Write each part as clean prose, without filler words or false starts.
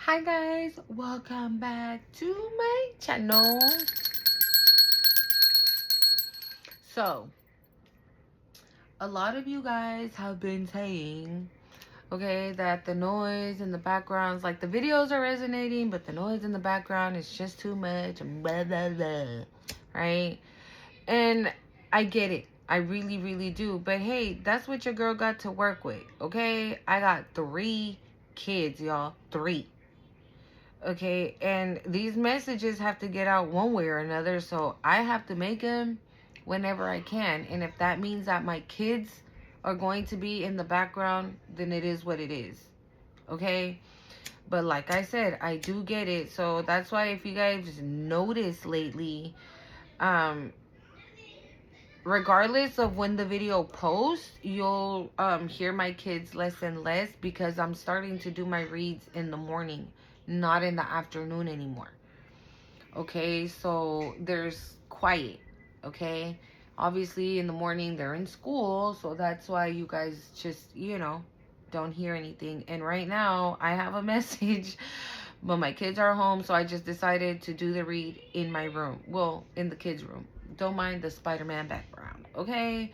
Hi guys, welcome back to my channel. So, a lot of you guys have been saying, okay, that the noise in the backgrounds, like the videos are resonating, but the noise in the background is just too much, and blah, blah, blah, right? And I get it. I really, really do. But hey, that's what your girl got to work with, okay? I got 3 kids, y'all. 3. Okay, and these messages have to get out one way or another, so I have to make them whenever I can. And if that means that my kids are going to be in the background, then it is what it is. Okay? But like I said, I do get it. So that's why if you guys notice lately, um regardless of when the video posts, you'll hear my kids less and less because I'm starting to do my reads in the morning, not in the afternoon anymore. Okay, so there's quiet. Okay, obviously in the morning they're in school, so that's why you guys just don't hear anything. And right now I have a message, but my kids are home, so I just decided to do the read in my room, well, in the kids room. Don't mind the Spider-Man background. Okay,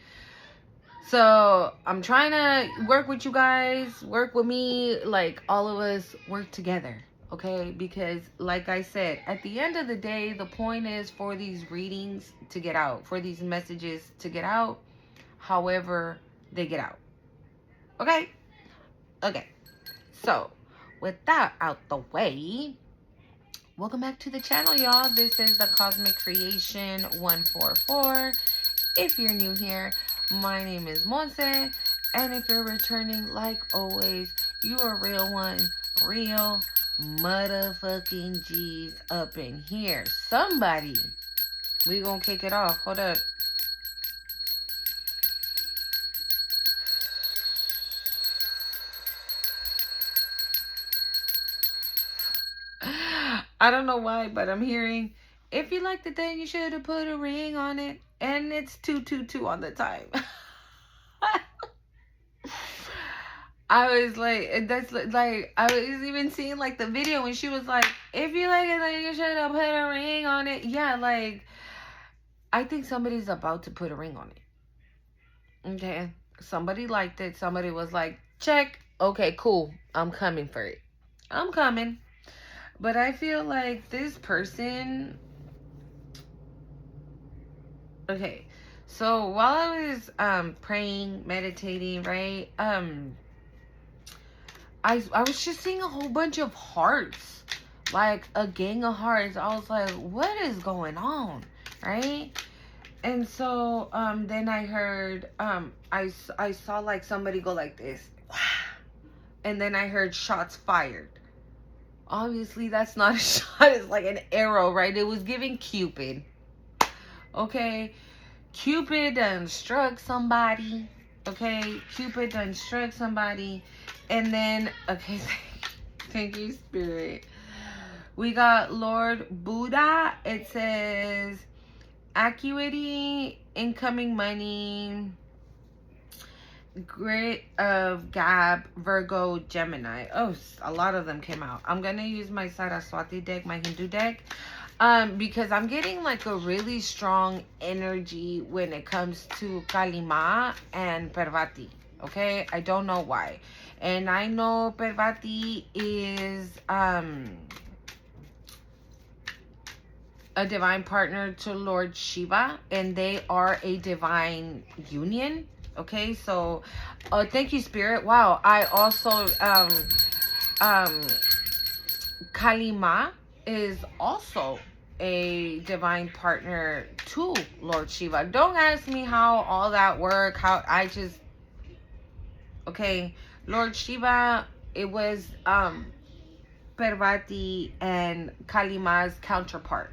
so I'm trying to work with you guys, work with me, like all of us work together, okay? Because like I said, at the end of the day, the point is for these readings to get out, for these messages to get out, however they get out. Okay? Okay. So, with that out the way, welcome back to the channel, y'all. This is the Cosmic Creation 144. If you're new here, my name is Monse, and if you're returning, like always, you a real one, real motherfucking G's up in here. Somebody, we gonna kick it off. Hold up. I don't know why, but I'm hearing, if you liked it, then you should have put a ring on it, and it's 222 on the time. I was like, that's like, I was even seeing like the video when she was like, if you like it, then you should have put a ring on it. Yeah, like, I think somebody's about to put a ring on it. Okay. Somebody liked it. Somebody was like, check. Okay, cool. I'm coming for it. I'm coming. But I feel like this person. Okay. So while I was praying, meditating, right? I was just seeing a whole bunch of hearts, like a gang of hearts. I was like, what is going on, right? And so then I heard I saw like somebody go like this, and then I heard shots fired. Obviously that's not a shot, it's like an arrow, right? It was giving Cupid. Okay, Cupid done struck somebody. Okay, Cupid done struck somebody. And then, okay, thank you, Spirit. We got Lord Buddha. It says, acuity, incoming money, grit of Gab, Virgo, Gemini. Oh, a lot of them came out. I'm going to use my Saraswati deck, my Hindu deck. Because I'm getting like a really strong energy when it comes to Kalima and Parvati. Okay, I don't know why. And I know Parvati is a divine partner to Lord Shiva, and they are a divine union. Okay, so thank you, Spirit. Wow, I also Kalima is also a divine partner to Lord Shiva. Don't ask me how all that work. How I just okay, Lord Shiva. It was Parvati and Kalima's counterpart.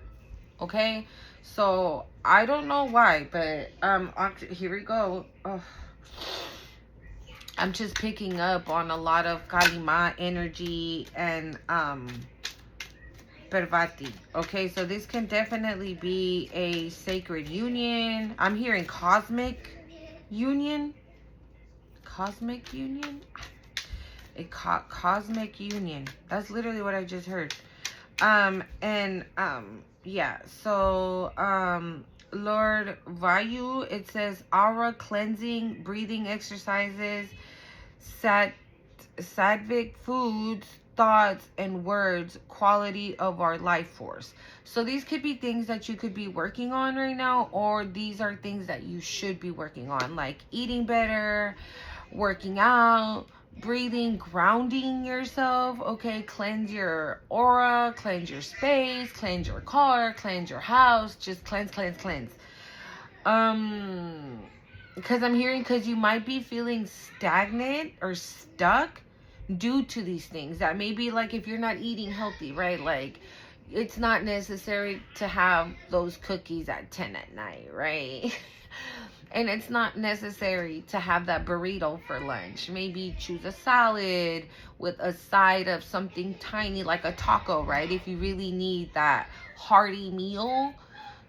Okay, so I don't know why, but here we go. Ugh. I'm just picking up on a lot of Kalima energy and Parvati. Okay, so this can definitely be a sacred union. I'm hearing cosmic union. Cosmic union? A cosmic union. That's literally what I just heard. Yeah. So, Lord Vayu, it says aura cleansing, breathing exercises, sattvic foods, thoughts, and words, quality of our life force. So these could be things that you could be working on right now, or these are things that you should be working on, like eating better, working out, breathing, grounding yourself. Okay, cleanse your aura, cleanse your space, cleanse your car, cleanse your house. Just cleanse. um because I'm hearing, because you might be feeling stagnant or stuck due to these things, that maybe, like, if you're not eating healthy, right, like it's not necessary to have those cookies at 10 at night, right? And it's not necessary to have that burrito for lunch. Maybe choose a salad with a side of something tiny like a taco, right? If you really need that hearty meal.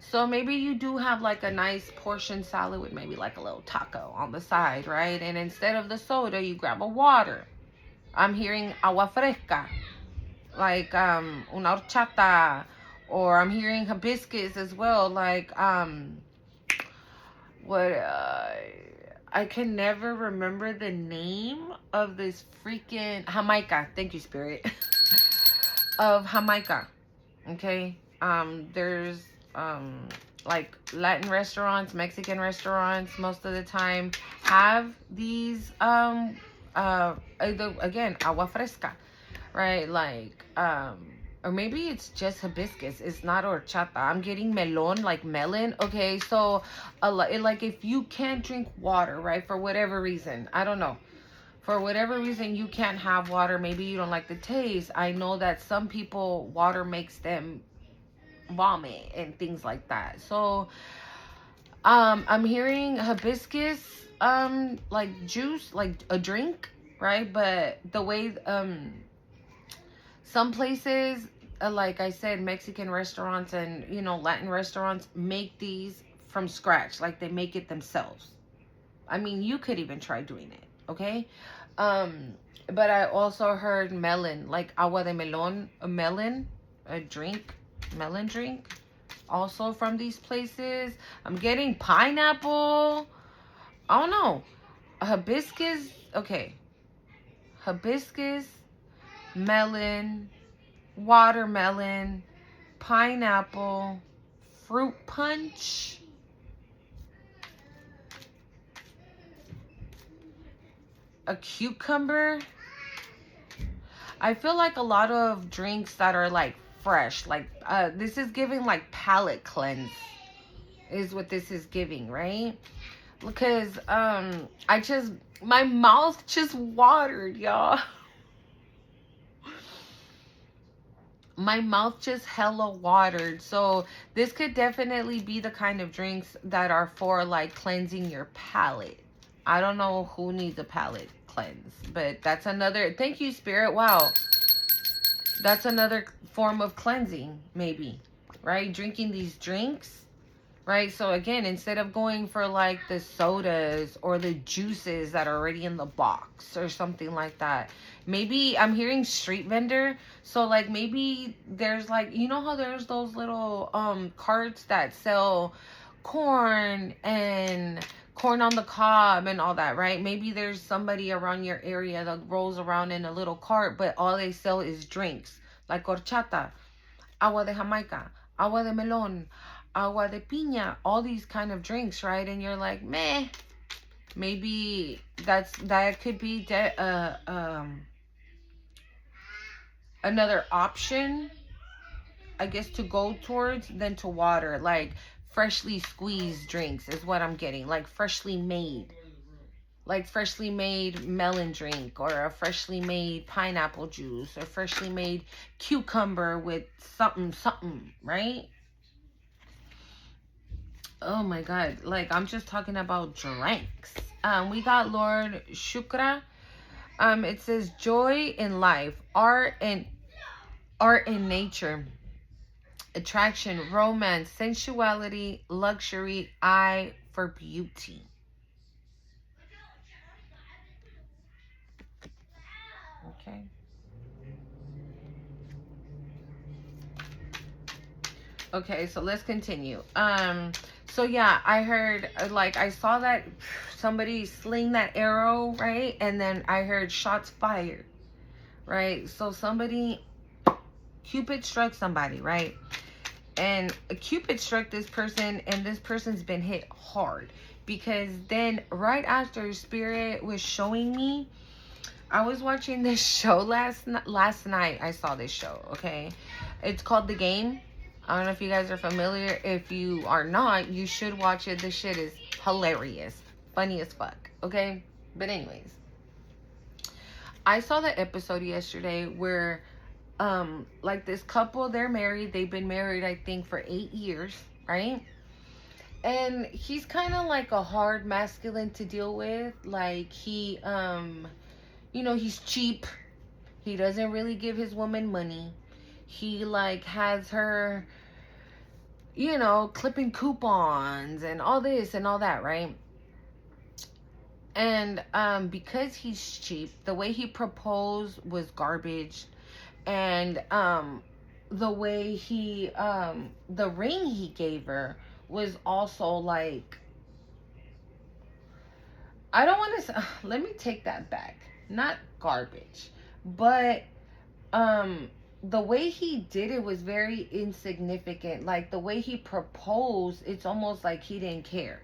So maybe you do have like a nice portion salad with maybe like a little taco on the side, right? And instead of the soda, you grab a water. I'm hearing agua fresca, like una horchata, or I'm hearing hibiscus as well, like what I can never remember the name of this freaking Jamaica. Thank you, Spirit. Of Jamaica. Okay. There's like Latin restaurants, Mexican restaurants most of the time have these again, agua fresca, right? Like or maybe it's just hibiscus. It's not horchata. I'm getting melon, like melon. Okay, so like if you can't drink water, right, for whatever reason, I don't know, for whatever reason you can't have water, maybe you don't like the taste. I know that some people, water makes them vomit and things like that. So I'm hearing hibiscus like juice, like a drink, right? But the way some places, like I said, Mexican restaurants and, you know, Latin restaurants make these from scratch, like they make it themselves. I mean, you could even try doing it, okay? But I also heard melon, like agua de melon, a melon, a drink, melon drink, also from these places. I'm getting pineapple. I don't know. Hibiscus, okay. Hibiscus, melon, watermelon, pineapple, fruit punch, a cucumber. I feel like a lot of drinks that are like fresh, like this is giving like palate cleanse is what this is giving, right? Because I just, my mouth just watered, y'all. My mouth just hella watered. So this could definitely be the kind of drinks that are for like cleansing your palate. I don't know who needs a palate cleanse, but that's another, thank you, Spirit. Wow, that's another form of cleansing, maybe, right? Drinking these drinks, right? So again, instead of going for like the sodas or the juices that are already in the box or something like that, maybe I'm hearing street vendor. So like maybe there's like, you know how there's those little carts that sell corn and corn on the cob and all that, right? Maybe there's somebody around your area that rolls around in a little cart, but all they sell is drinks like horchata, agua de Jamaica, agua de melon, agua de piña, all these kind of drinks, right? And you're like, meh, maybe that could be another option, I guess, to go towards than to water. Like freshly squeezed drinks is what I'm getting, like freshly made. Like freshly made melon drink, or a freshly made pineapple juice, or freshly made cucumber with something, right? Oh my God. Like, I'm just talking about drinks. We got Lord Shukra. It says joy in life, art in nature, attraction, romance, sensuality, luxury, eye for beauty. Okay. Okay, so let's continue. So yeah, I heard like I saw that somebody sling that arrow, right? And then I heard shots fired, right? So somebody Cupid struck somebody, right? And Cupid struck this person, and this person's been hit hard because then right after Spirit was showing me, I was watching this show last night. I saw this show, okay? It's called The Game. I don't know if you guys are familiar. If you are not, you should watch it. This shit is hilarious. Funny as fuck, okay? But anyways, I saw the episode yesterday where like this couple, they're married. They've been married, I think, for 8 years, right? And he's kind of like a hard masculine to deal with. Like he he's cheap. He doesn't really give his woman money. He like has her, clipping coupons and all this and all that, right? And because he's cheap, the way he proposed was garbage. And the way the ring he gave her was also like, I don't want to let me take that back. Not garbage, but the way he did it was very insignificant. Like the way he proposed, it's almost like he didn't care.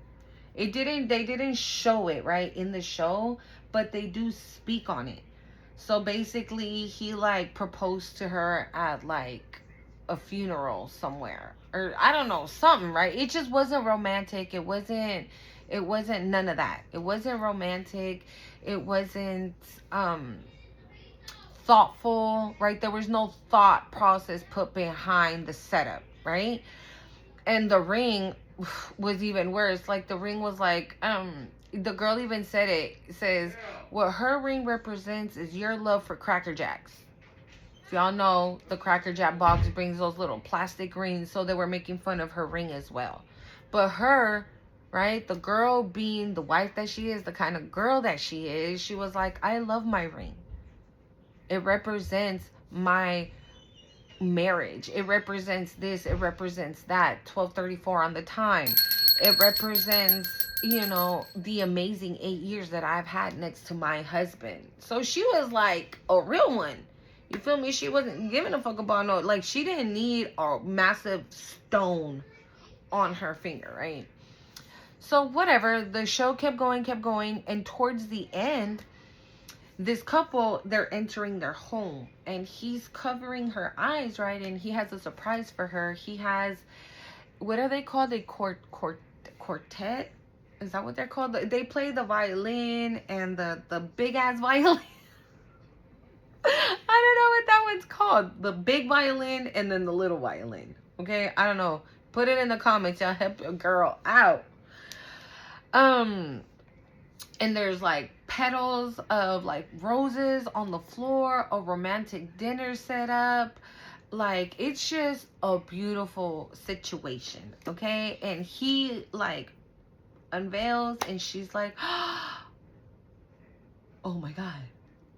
They didn't show it right in the show, but they do speak on it. So basically he like proposed to her at like a funeral somewhere, or I don't know, something, right? It just wasn't romantic. It wasn't none of that. It wasn't romantic. It wasn't thoughtful, right? There was no thought process put behind the setup, right? And the ring was even worse. Like the ring was like, the girl even said it says what her ring represents is your love for Cracker Jacks. If y'all know, the Cracker Jack box brings those little plastic rings, so they were making fun of her ring as well. But her, right, the girl being the wife that she is, the kind of girl that she is, she was like, I love my ring. It represents my marriage. It represents this. It represents that. 1234 on the time. It represents, the amazing 8 years that I've had next to my husband. So she was like a real one. You feel me? She wasn't giving a fuck about no, like she didn't need a massive stone on her finger, right? So whatever, the show kept going, and towards the end, this couple, they're entering their home, and he's covering her eyes, right? And he has a surprise for her. He has, what are they called? A quartet? Is that what they're called? They play the violin and the big ass violin. I don't know what that one's called. The big violin and then the little violin. Okay, I don't know. Put it in the comments. Y'all help your girl out. And there's like petals of like roses on the floor, a romantic dinner set up. Like it's just a beautiful situation, okay? And he like unveils, and she's like, oh my god,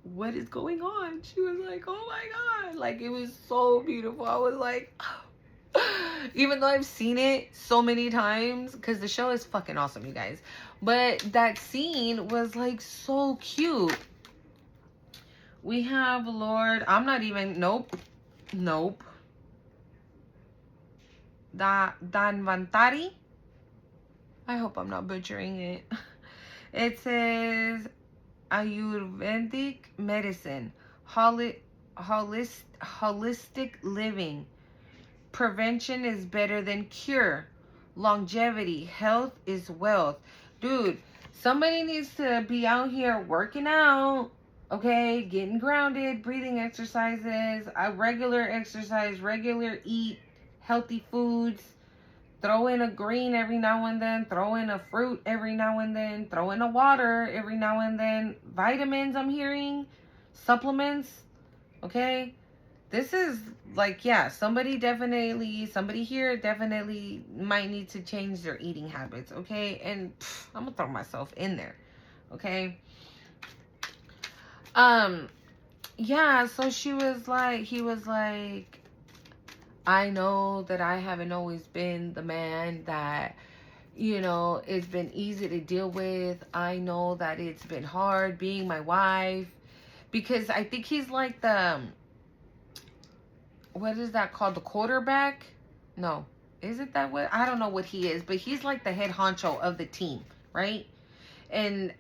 what is going on? She was like, oh my god, like it was so beautiful. I was like, even though I've seen it so many times, because the show is fucking awesome, you guys, but that scene was like so cute. We have Lord, I'm not even, nope Danvantari. I hope I'm not butchering it. It says Ayurvedic medicine, holistic living. Prevention is better than cure. Longevity, health is wealth. Dude, somebody needs to be out here working out, okay? Getting grounded, breathing exercises, regular exercise, regular eat, healthy foods. Throw in a green every now and then. Throw in a fruit every now and then. Throw in a water every now and then. Vitamins, I'm hearing. Supplements. Okay? This is like, yeah, somebody here definitely might need to change their eating habits. Okay? And I'm going to throw myself in there. Okay? yeah, so he was like, I know that I haven't always been the man that, it's been easy to deal with. I know that it's been hard being my wife, because I think he's like what is that called? The quarterback? No. Is it that what? I don't know what he is, but he's like the head honcho of the team, right? And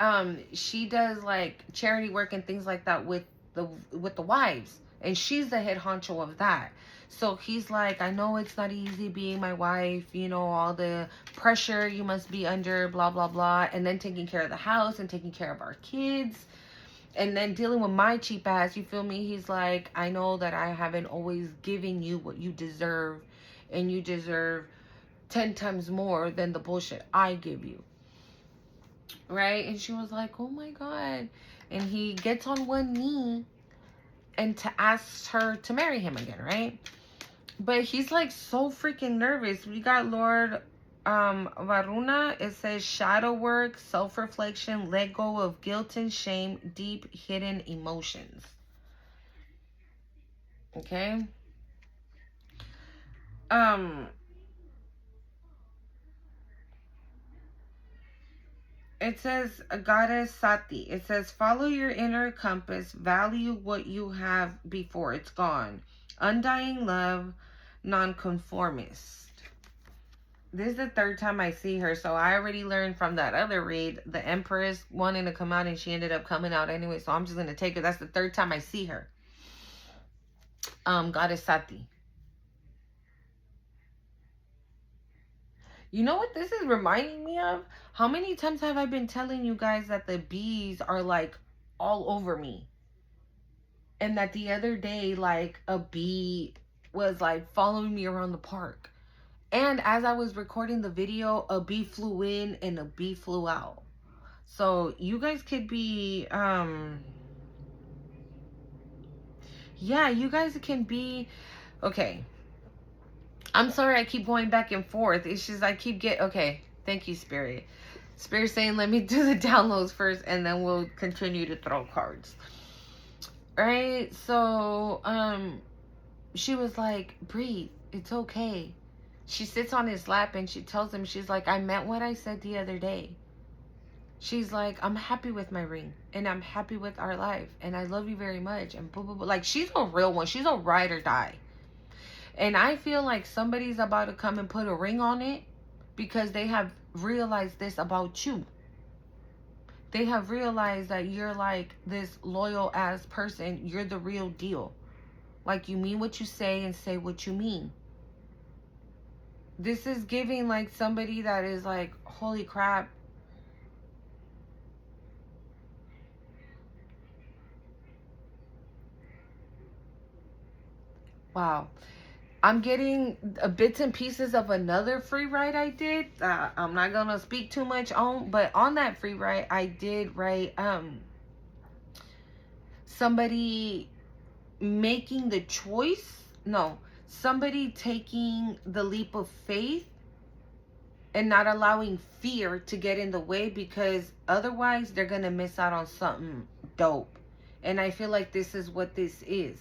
she does like charity work and things like that with the wives, and she's the head honcho of that. So he's like, I know it's not easy being my wife, all the pressure you must be under, blah blah blah, and then taking care of the house and taking care of our kids, and then dealing with my cheap ass, you feel me? He's like, I know that I haven't always given you what you deserve, and you deserve 10 times more than the bullshit I give you. Right? And she was like, oh my God. And he gets on one knee and to ask her to marry him again, right? But he's like so freaking nervous. We got Lord Varuna. It says shadow work, self-reflection, let go of guilt and shame, deep hidden emotions. Okay? Um it says a goddess Sati. It says follow your inner compass, value what you have before it's gone. Undying love, nonconformist. This is the third time I see her, so I already learned from that other read, the Empress wanting to come out and she ended up coming out anyway, so I'm just gonna take her. That's the third time I see her. Goddess Sati. You know what this is reminding me of? How many times have I been telling you guys that the bees are like all over me? And that the other day, like a bee was like following me around the park. And as I was recording the video, a bee flew in and a bee flew out. So you guys could be, yeah, you guys can be, okay. I'm sorry I keep going back and forth. It's just I keep okay. Thank you, Spirit. Spirit saying let me do the downloads first and then we'll continue to throw cards. Right? So, she was like, breathe. It's okay. She sits on his lap and she tells him, she's like, I meant what I said the other day. She's like, I'm happy with my ring and I'm happy with our life and I love you very much and blah, blah, blah. Like, she's a real one. She's a ride or die. And I feel like somebody's about to come and put a ring on it because they have realized this about you. They have realized that you're like this loyal ass person. You're the real deal. Like, you mean what you say and say what you mean. This is giving like somebody that is like, holy crap. Wow. I'm getting bits and pieces of another free write I did. I'm not gonna speak too much on, but on that free write, I did write somebody making the choice. No, somebody taking the leap of faith and not allowing fear to get in the way, because otherwise they're gonna miss out on something dope. And I feel like this is what this is.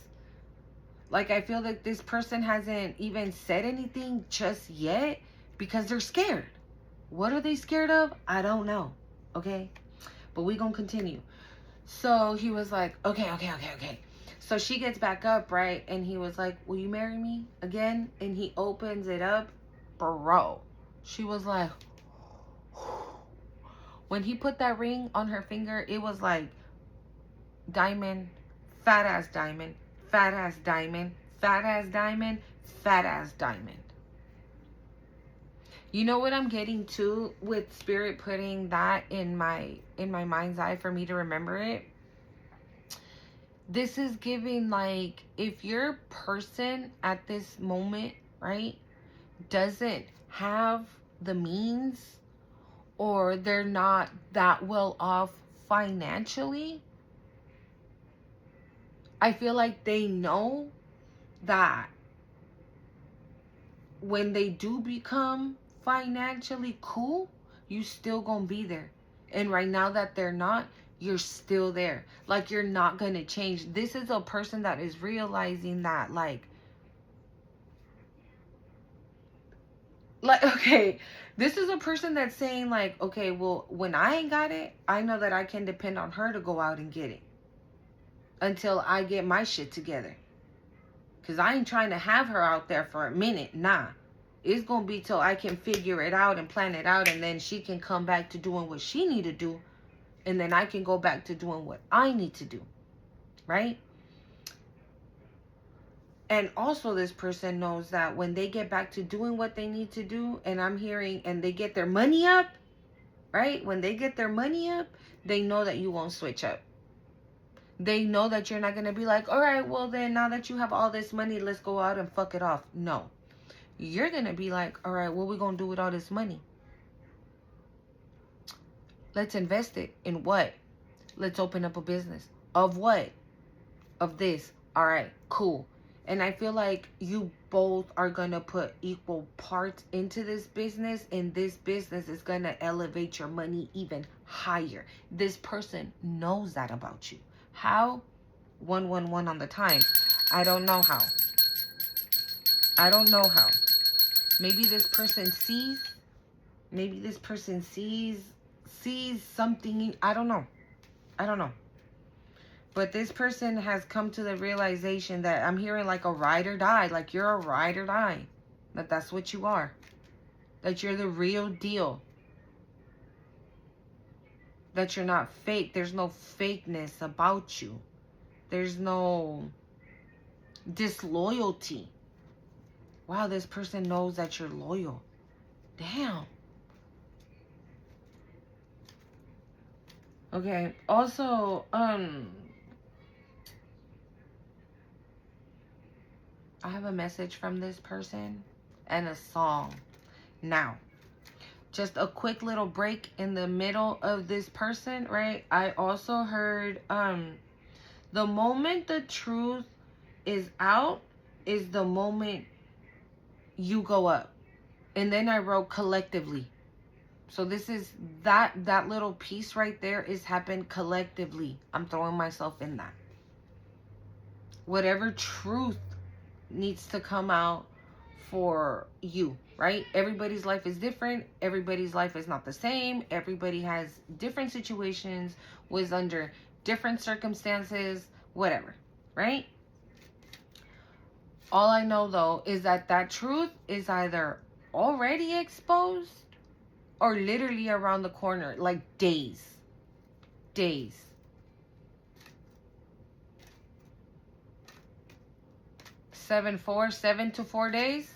Like, I feel like this person hasn't even said anything just yet because they're scared. What are they scared of? I don't know. Okay? But we gonna continue. So he was like, okay. So she gets back up, right? And he was like, will you marry me again? And he opens it up. Bro. She was like, when he put that ring on her finger, it was like diamond, fat ass diamond, fat ass diamond, fat ass diamond, fat ass diamond. You know what I'm getting to with Spirit putting that in my mind's eye for me to remember it? This is giving, like, if your person at this moment, right, doesn't have the means, or they're not that well off financially, I feel like they know that when they do become financially cool, you still gonna be there. And right now that they're not, you're still there. Like, you're not going to change. This is a person that is realizing that, like, okay, this is a person that's saying, like, okay, well, when I ain't got it, I know that I can depend on her to go out and get it until I get my shit together. Because I ain't trying to have her out there for a minute. Nah. It's going to be till I can figure it out and plan it out, and then she can come back to doing what she need to do, and then I can go back to doing what I need to do. Right? And also, this person knows that when they get back to doing what they need to do, and I'm hearing, and they get their money up, right? When they get their money up, they know that you won't switch up. They know that you're not going to be like, all right, well then, now that you have all this money, let's go out and fuck it off. No. You're going to be like, all right, what we going to do with all this money? Let's invest it in what? Let's open up a business. Of what? Of this. All right, cool. And I feel like you both are going to put equal parts into this business, and this business is going to elevate your money even higher. This person knows that about you. How? 111 on the time. I don't know how. I don't know how. Maybe this person sees. Maybe this person sees something. I don't know. I don't know. But this person has come to the realization that I'm hearing like a ride or die. Like, you're a ride or die. That's what you are. That you're the real deal. That you're not fake. There's no fakeness about you. There's no disloyalty. Wow, this person knows that you're loyal. Damn. Okay. Also, I have a message from this person and a song. Now, just a quick little break in the middle of this person, right? I also heard, the moment the truth is out is the moment you go up. And then I wrote collectively. So this is that little piece right there is happened collectively. I'm throwing myself in that. Whatever truth needs to come out for you, right? Everybody's life is different. Everybody's life is not the same. Everybody has different situations, was under different circumstances, whatever, right? All I know though is that truth is either already exposed or literally around the corner, like days. 7 to 4 days,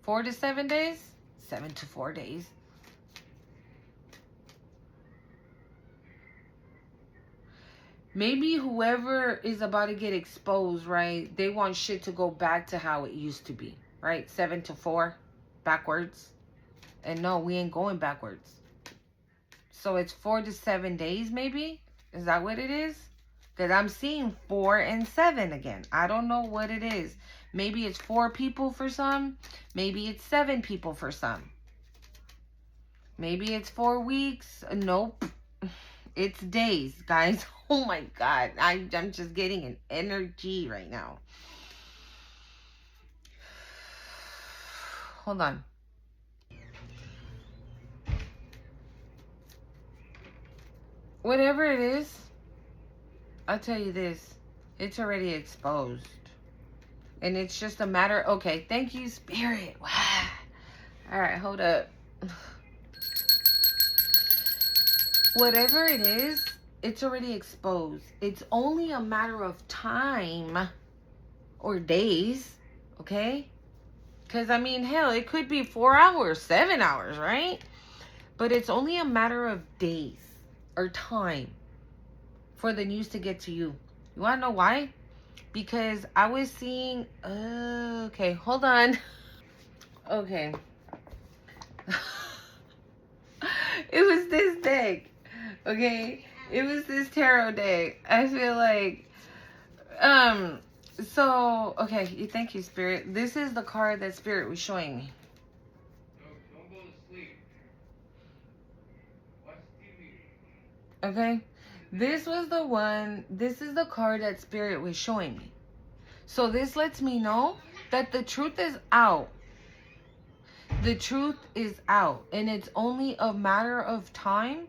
4 to 7 days, 7 to 4 days. Maybe whoever is about to get exposed, right? They want shit to go back to how it used to be, right? 7 to 4, backwards. And no, we ain't going backwards. So it's 4 to 7 days, maybe? Is that what it is? Because I'm seeing 4 and 7 again. I don't know what it is. Maybe it's 4 people for some. Maybe it's 7 people for some. Maybe it's 4 weeks. Nope. It's days, guys. Oh my God. I'm just getting an energy right now. Hold on. Whatever it is, I'll tell you this. It's already exposed. And it's just a matter... Okay, thank you, Spirit. Wow. All right, hold up. Whatever it is, it's already exposed. It's only a matter of time or days, okay? Because, I mean, hell, it could be 4 hours, 7 hours, right? But it's only a matter of days or time for the news to get to you. You want to know why? Because I was seeing... okay, hold on. Okay. It was this deck. Okay? It was this tarot deck. I feel like... So, okay. Thank you, Spirit. This is the card that Spirit was showing me. Don't go to sleep. Watch TV. Okay? This was the one, this is the card that Spirit was showing me. So this lets me know that the truth is out. The truth is out. And it's only a matter of time,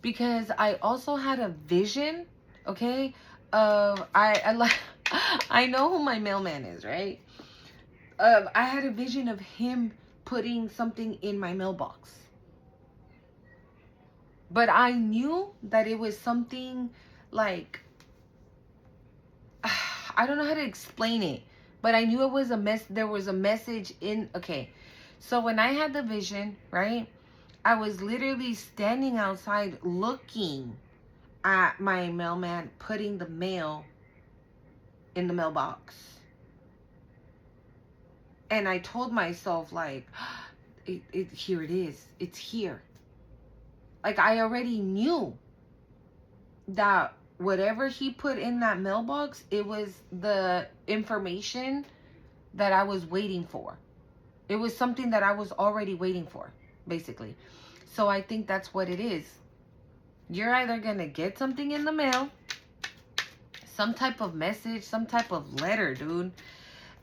because I also had a vision, okay, of, I know who my mailman is, right? I had a vision of him putting something in my mailbox. But I knew that it was something like, I don't know how to explain it, but I knew it was there was a message in, okay. So when I had the vision, right, I was literally standing outside looking at my mailman putting the mail in the mailbox. And I told myself, like, here it is. It's here. Like, I already knew that whatever he put in that mailbox, it was the information that I was waiting for. It was something that I was already waiting for, basically. So I think that's what it is. You're either going to get something in the mail, some type of message, some type of letter, dude.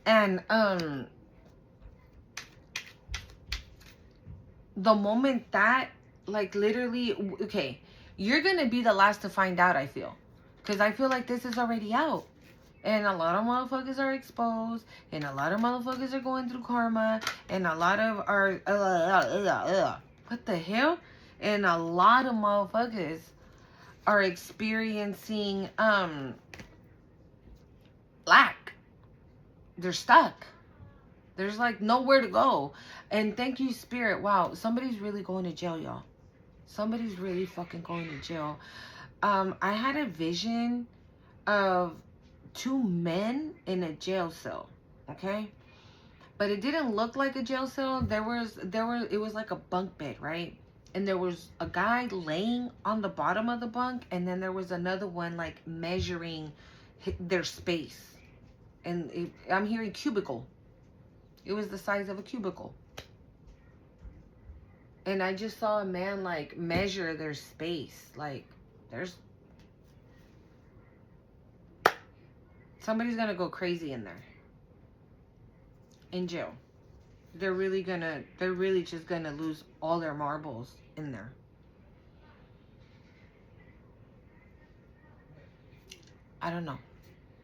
And, the moment that, like, literally, okay, you're gonna be the last to find out, I feel. Because I feel like this is already out. And a lot of motherfuckers are exposed. And a lot of motherfuckers are going through karma. And a lot of are, what the hell? And a lot of motherfuckers are experiencing, lack. They're stuck. There's like nowhere to go. And thank you, Spirit. Wow, somebody's really going to jail, y'all. Somebody's really fucking going to jail. I had a vision of 2 men in a jail cell, okay? But it didn't look like a jail cell. It was like a bunk bed, right? And there was a guy laying on the bottom of the bunk, and then there was another one like measuring their space. And I'm hearing cubicle. It was the size of a cubicle. And I just saw a man like measure their space. Like, somebody's gonna go crazy in there. In jail. They're really just gonna lose all their marbles in there. I don't know.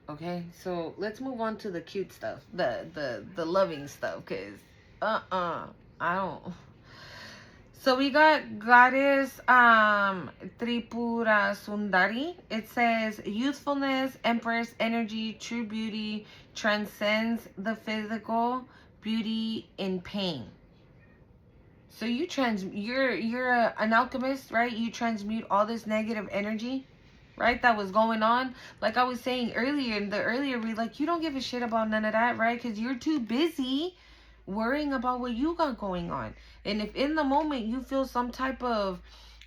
Okay, so let's move on to the cute stuff, the loving stuff, because I don't. So we got Goddess Tripura Sundari. It says youthfulness, empress energy, true beauty transcends the physical beauty in pain. So you're an alchemist, right? You transmute all this negative energy, right, that was going on. Like I was saying earlier, in the earlier read, like, you don't give a shit about none of that, right? Because you're too busy worrying about what you got going on. And if in the moment you feel some type of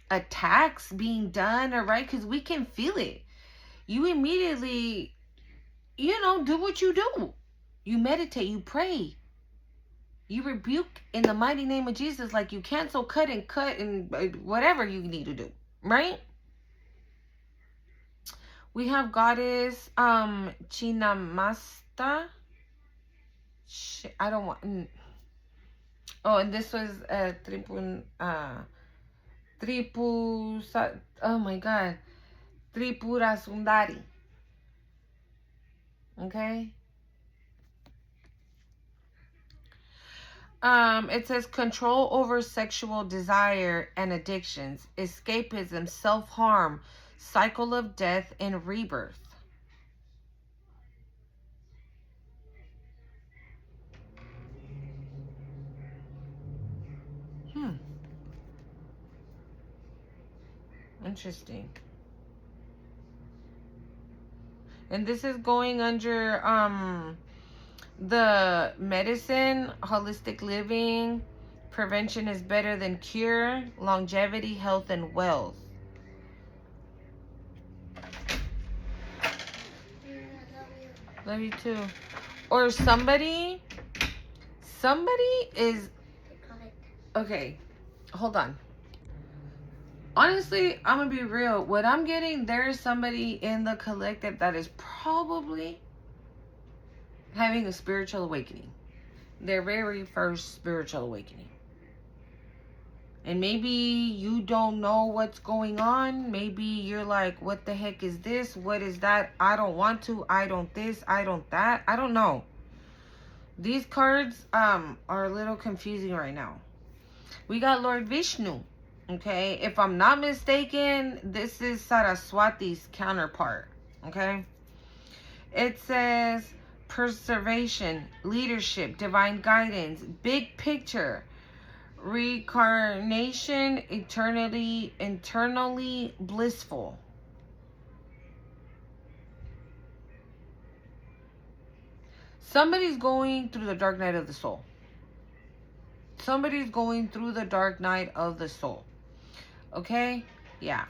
attacks being done, or right, because we can feel it, you immediately, do what you do. You meditate, you pray, you rebuke in the mighty name of Jesus, like you cancel, cut and whatever you need to do, right? We have Goddess Chinamasta. I don't want. Oh, and this was oh my God, Tripura Sundari. Okay. It says control over sexual desire and addictions, escapism, self-harm, cycle of death and rebirth. Interesting. And this is going under the medicine, holistic living, prevention is better than cure, longevity, health, and wealth. Love you too. Or somebody is, okay, hold on. Honestly, I'm gonna be real. What I'm getting, there's somebody in the collective that is probably having a spiritual awakening. Their very first spiritual awakening. And maybe you don't know what's going on. Maybe you're like, what the heck is this? What is that? I don't want to. I don't this. I don't that. I don't know. These cards are a little confusing right now. We got Lord Vishnu. Okay. If I'm not mistaken, this is Saraswati's counterpart. Okay. It says preservation, leadership, divine guidance, big picture, reincarnation, internally blissful. Somebody's going through the dark night of the soul. Somebody's going through the dark night of the soul. Okay? Yeah.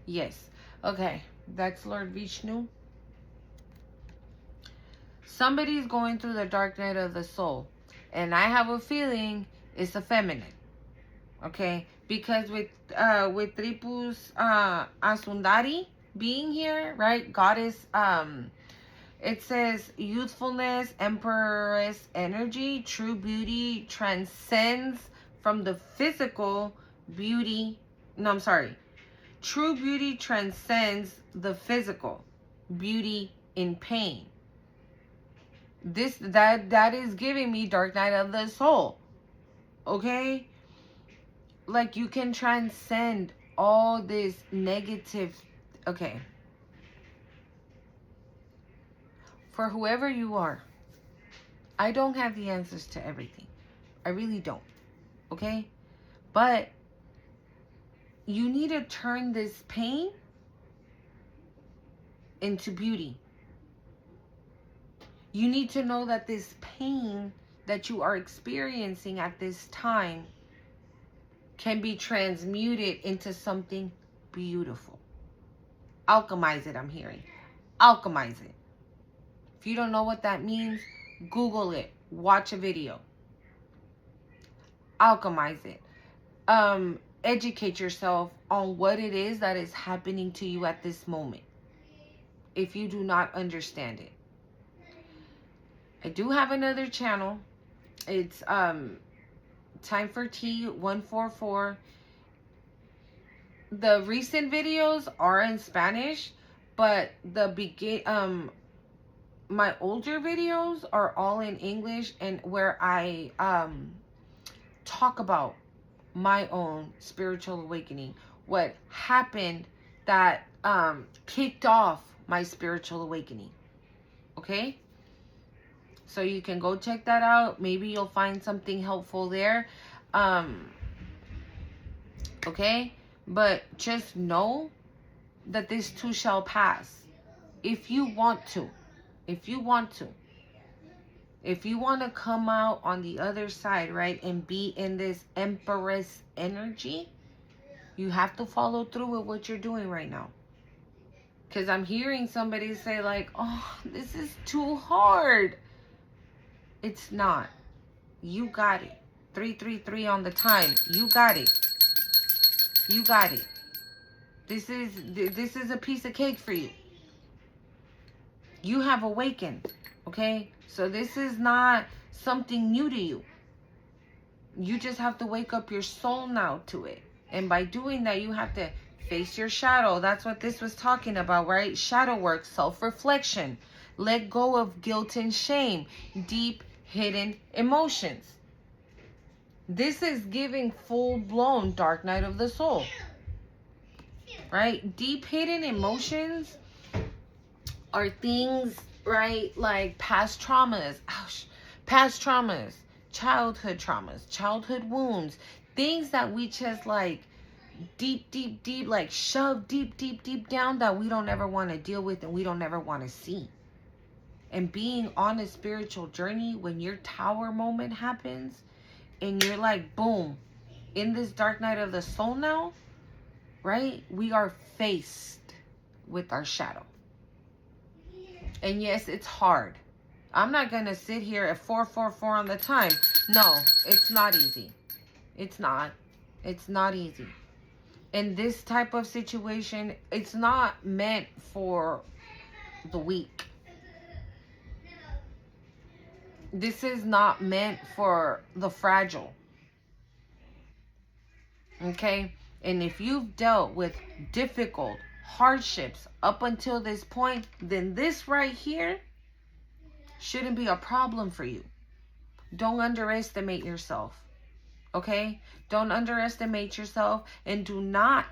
Yes. Okay. That's Lord Vishnu. Somebody's going through the dark night of the soul. And I have a feeling it's a feminine. Okay? Because with Tripus Asundari being here, right? Goddess, it says youthfulness, empress energy, true beauty transcends from the physical beauty. No, I'm sorry. True beauty transcends the physical beauty in pain. That is giving me dark night of the soul. Okay? Like you can transcend all this negative. Okay. For whoever you are, I don't have the answers to everything. I really don't. Okay? But you need to turn this pain into beauty. You need to know that this pain that you are experiencing at this time can be transmuted into something beautiful. Alchemize it, I'm hearing. Alchemize it. If you don't know what that means, Google it. Watch a video. Alchemize it. Educate yourself on what it is that is happening to you at this moment, if you do not understand it. I do have another channel. It's Time for Tea 144. The recent videos are in Spanish, but my older videos are all in English, and where I talk about my own spiritual awakening, what happened that kicked off my spiritual awakening. Okay? So you can go check that out. Maybe you'll find something helpful there. Okay? But just know that this too shall pass. If you want to. If you want to. If you want to come out on the other side, right, and be in this empress energy, you have to follow through with what you're doing right now. Because I'm hearing somebody say like, oh, this is too hard. It's not. You got it. 333 on the time. You got it. You got it. This is a piece of cake for you. You have awakened. Okay? So this is not something new to you. You just have to wake up your soul now to it. And by doing that, you have to face your shadow. That's what this was talking about, right? Shadow work, self-reflection. Let go of guilt and shame. Deep hidden emotions. This is giving full-blown dark night of the soul. Right? Deep hidden emotions are things, right, like past traumas, childhood traumas, childhood wounds, things that we just like deep, like shove deep down that we don't ever want to deal with and we don't ever want to see. And being on a spiritual journey, when your tower moment happens and you're like, boom, in this dark night of the soul now, right, we are faced with our shadow. And yes, it's hard. I'm not going to sit here at 444 on the time. No, it's not easy. It's not. It's not easy. In this type of situation, it's not meant for the weak. This is not meant for the fragile. Okay? And if you've dealt with difficult hardships up until this point, then this right here shouldn't be a problem for you. Don't underestimate yourself. Okay? Don't underestimate yourself, and do not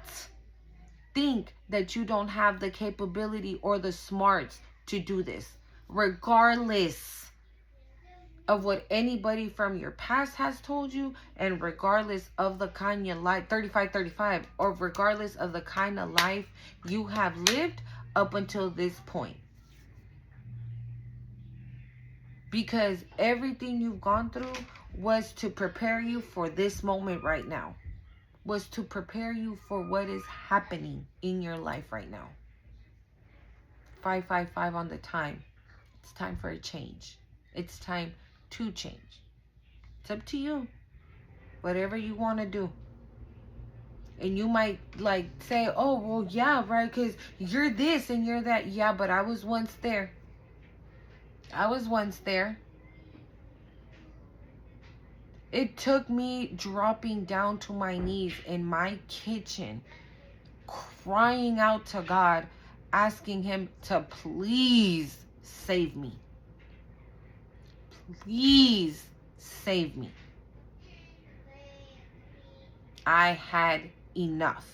think that you don't have the capability or the smarts to do this. Regardless of what anybody from your past has told you, and regardless of the kind of life, 35, or regardless of the kind of life you have lived up until this point. Because everything you've gone through was to prepare you for this moment right now. Was to prepare you for what is happening in your life right now. 555 on the time. It's time for a change. It's time to change. It's up to you. Whatever you want to do. And you might like say, oh, well, yeah, right, because you're this and you're that. Yeah, but I was once there. I was once there. It took me dropping down to my knees in my kitchen, crying out to God, asking him to please save me. Please save me. I had enough.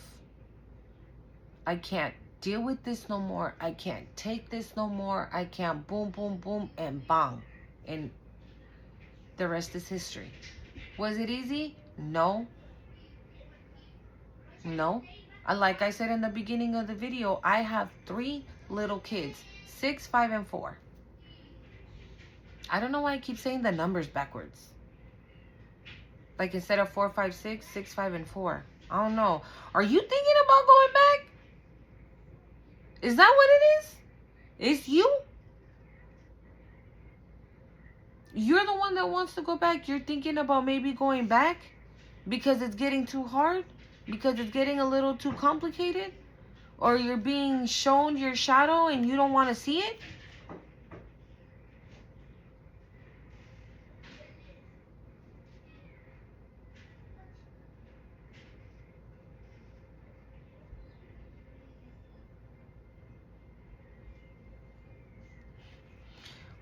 I can't deal with this no more. I can't take this no more. I can't boom, boom, boom, and bang. And the rest is history. Was it easy? No. No. Like I said in the beginning of the video, I have 3 little kids. 6, 5, and 4. I don't know why I keep saying the numbers backwards. Like instead of 4, 5, 6, 6, 5, and 4. I don't know. Are you thinking about going back? Is that what it is? It's you? You're the one that wants to go back. You're thinking about maybe going back because it's getting too hard? Because it's getting a little too complicated? Or you're being shown your shadow and you don't want to see it?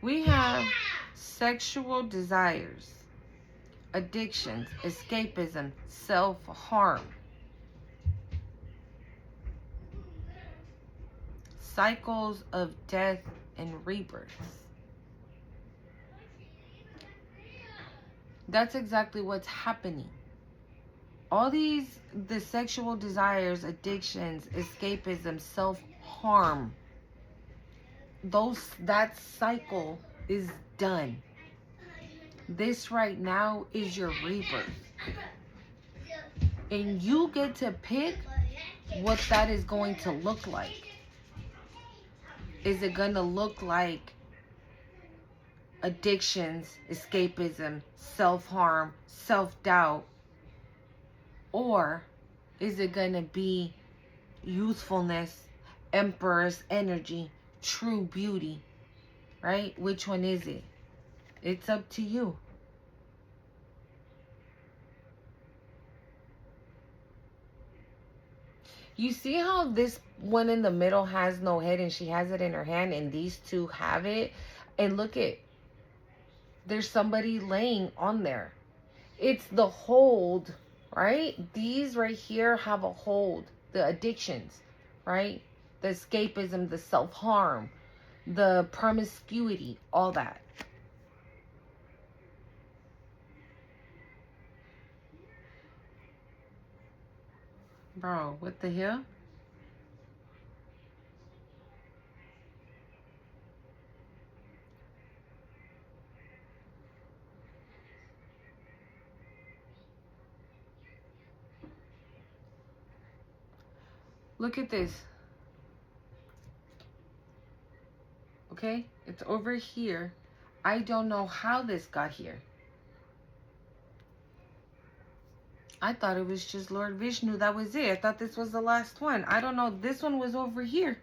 We have sexual desires, addictions, escapism, self-harm, cycles of death and rebirth. That's exactly what's happening. All the sexual desires, addictions, escapism, self-harm, that cycle is done. This right now is your rebirth. And you get to pick what that is going to look like. Is it going to look like addictions, escapism, self-harm, self-doubt? Or is it going to be youthfulness, emperor's energy, true beauty? Right? Which one is it? It's up to you. You see how this one in the middle has no head and she has it in her hand, and these two have it? And look at, there's somebody laying on there. It's the hold, right? These right here have a hold. The addictions, right? The escapism, the self-harm, the promiscuity, all that. Bro, what the hell? Look at this. Okay? It's over here. I don't know how this got here. I thought it was just Lord Vishnu. That was it. I thought this was the last one. I don't know. This one was over here.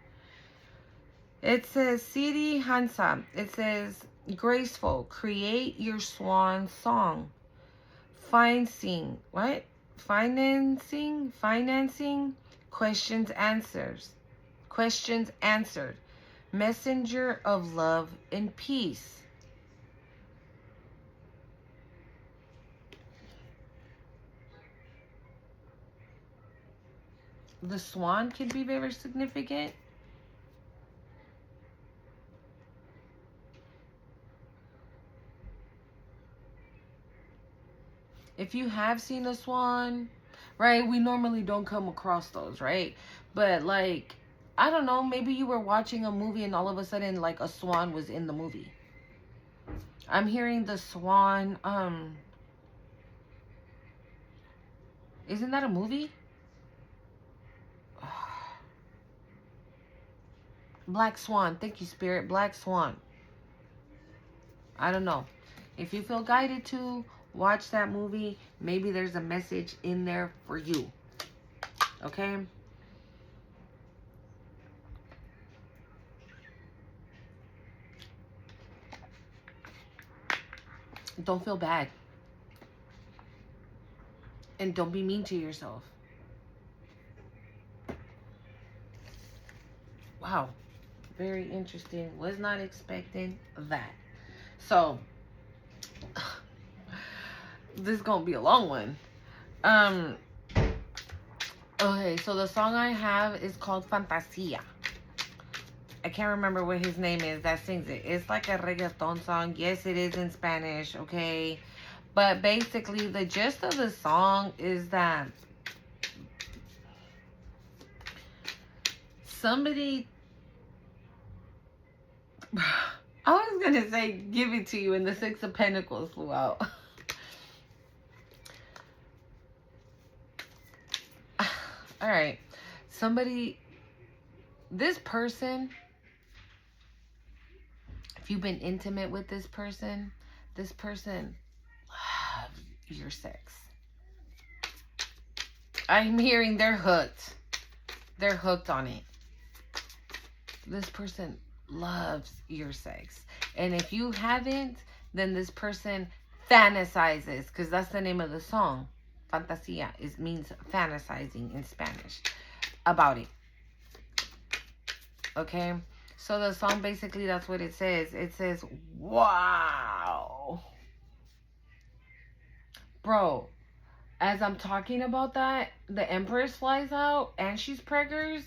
It says Siddhi Hansa. It says graceful. Create your swan song. Financing. What? Financing. Questions answered. Messenger of love and peace. The swan could be very significant. If you have seen a swan, right? We normally don't come across those, right? But like, I don't know, maybe you were watching a movie and all of a sudden like a swan was in the movie. I'm hearing the swan, isn't that a movie? Black Swan. Thank you, Spirit. Black Swan. I don't know. If you feel guided to watch that movie, maybe there's a message in there for you. Okay? Don't feel bad. And don't be mean to yourself. Wow. Very interesting. Was not expecting that. So, this is gonna be a long one. Okay, so the song I have is called Fantasia. I can't remember what his name is that sings it. It's like a reggaeton song. Yes, it is in Spanish, okay? But basically, the gist of the song is that somebody... I was going to say, give it to you, and the Six of Pentacles flew out. All right. Somebody... This person... If you've been intimate with this person loves your sex. I'm hearing they're hooked. They're hooked on it. This person loves your sex. And if you haven't, then this person fantasizes, because that's the name of the song. Fantasia means fantasizing in Spanish about it. Okay? So the song, basically, that's what it says. It says, wow. Bro, as I'm talking about that, the Empress flies out and she's preggers.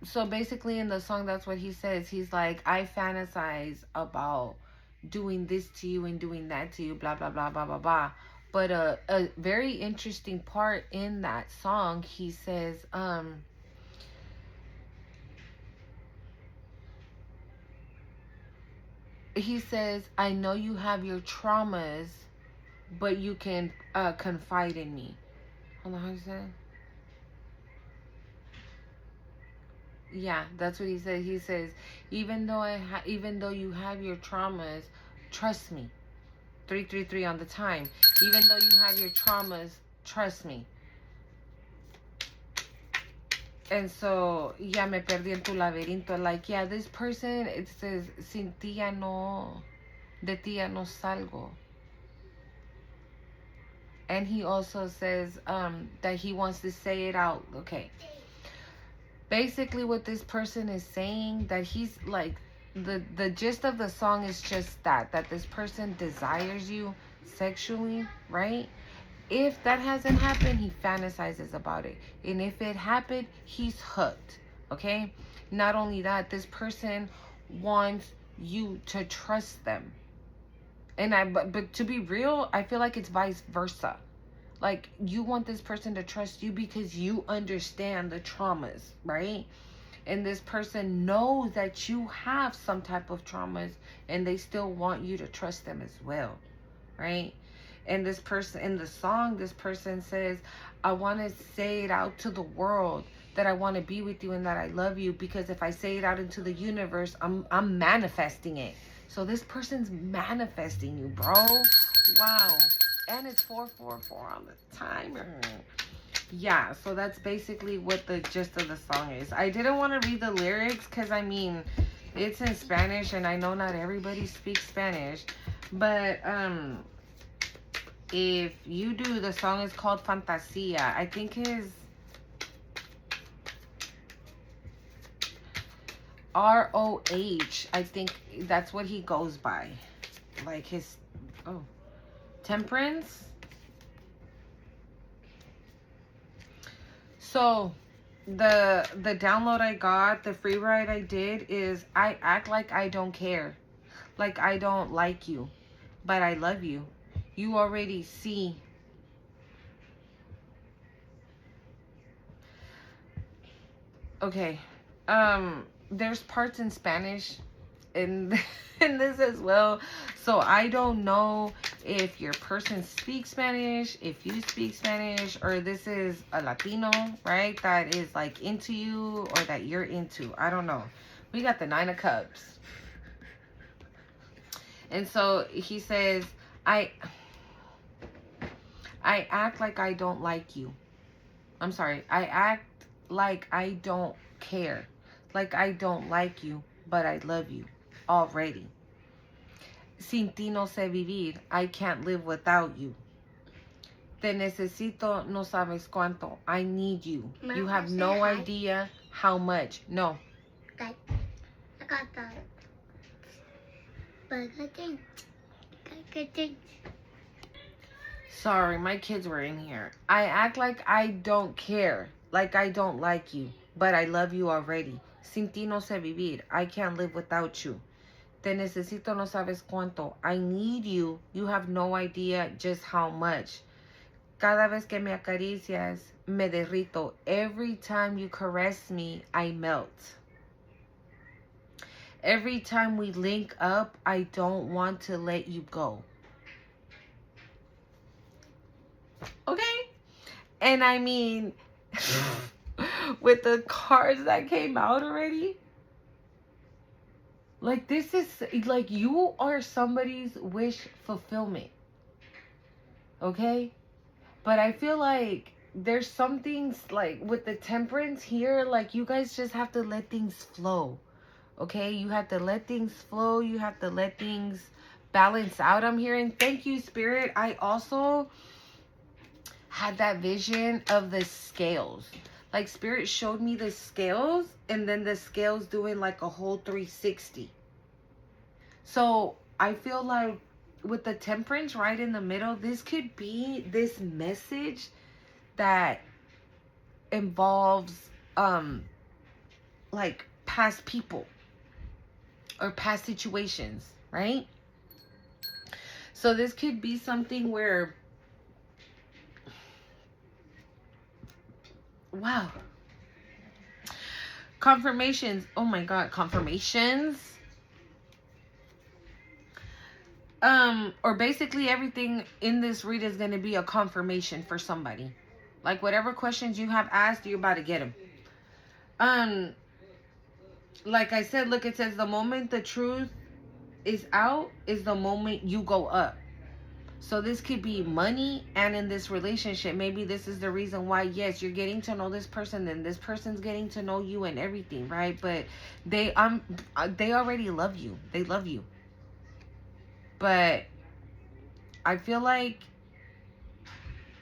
So basically in the song, that's what he says. He's like, I fantasize about doing this to you and doing that to you, blah, blah, blah, blah, blah, blah. But a very interesting part in that song, he says, I know you have your traumas, but you can confide in me. Hold on, how do you say it? Yeah, that's what he said. He says, even though you have your traumas, trust me. 333 on the time. Even though you have your traumas, trust me. And so, yeah, me perdí en tu laberinto. Like, yeah, this person, it says, sin ti ya no, de ti ya no salgo. And he also says that he wants to say it out. Okay. Basically, what this person is saying, that he's like, the gist of the song is just that this person desires you sexually, right? If that hasn't happened, he fantasizes about it. And if it happened, he's hooked. Okay? Not only that, this person wants you to trust them. And but to be real, I feel like it's vice versa. Like, you want this person to trust you because you understand the traumas, right? And this person knows that you have some type of traumas and they still want you to trust them as well, right? And this person, in the song, this person says, I want to say it out to the world that I want to be with you and that I love you, because if I say it out into the universe, I'm manifesting it. So this person's manifesting you, bro. Wow. And it's 444 on the timer. Yeah, so that's basically what the gist of the song is. I didn't want to read the lyrics because, I mean, it's in Spanish and I know not everybody speaks Spanish. But if you do, the song is called Fantasia. I think his ROH, I think that's what he goes by. Like his, oh, Temperance. So the download I got, the free ride I did is I act like I don't care. Like I don't like you, but I love you. You already see. Okay. There's parts in Spanish in in this as well. So I don't know if your person speaks Spanish, if you speak Spanish, or this is a Latino, right? That is like into you or that you're into. I don't know. We got the 9 of Cups. And so he says, I act like I don't like you. I'm sorry. I act like I don't care. Like I don't like you, but I love you already. Sin ti no sé vivir. I can't live without you. Te necesito, no sabes cuánto. I need you. Mom, You have say no hi. idea how much. No. Like, I got the burger thing. Burger thing. Sorry, my kids were in here. I act like I don't care. Like I don't like you. But I love you already. Sin ti no sé vivir. I can't live without you. Te necesito, no sabes cuánto. I need you. You have no idea just how much. Cada vez que me acaricias, me derrito. Every time you caress me, I melt. Every time we link up, I don't want to let you go. Okay? And I mean, with the cards that came out already, like this is like you are somebody's wish fulfillment. Okay? But I feel like there's some things like with the Temperance here, like you guys just have to let things flow. Okay? You have to let things flow. You have to let things balance out. I'm hearing. Thank you, Spirit. I also had that vision of the scales. Like Spirit showed me the scales and then the scales doing like a whole 360. So I feel like with the Temperance right in the middle, this could be this message that involves like past people or past situations, right? So this could be something where, wow, confirmations. Oh my God, confirmations. Or basically everything in this read is going to be a confirmation for somebody. Like whatever questions you have asked, you're about to get them. Like I said, look, it says the moment the truth is out is the moment you go up. So this could be money, and in this relationship, maybe this is the reason why, yes, you're getting to know this person, then this person's getting to know you and everything, right? But they already love you. They love you. But I feel like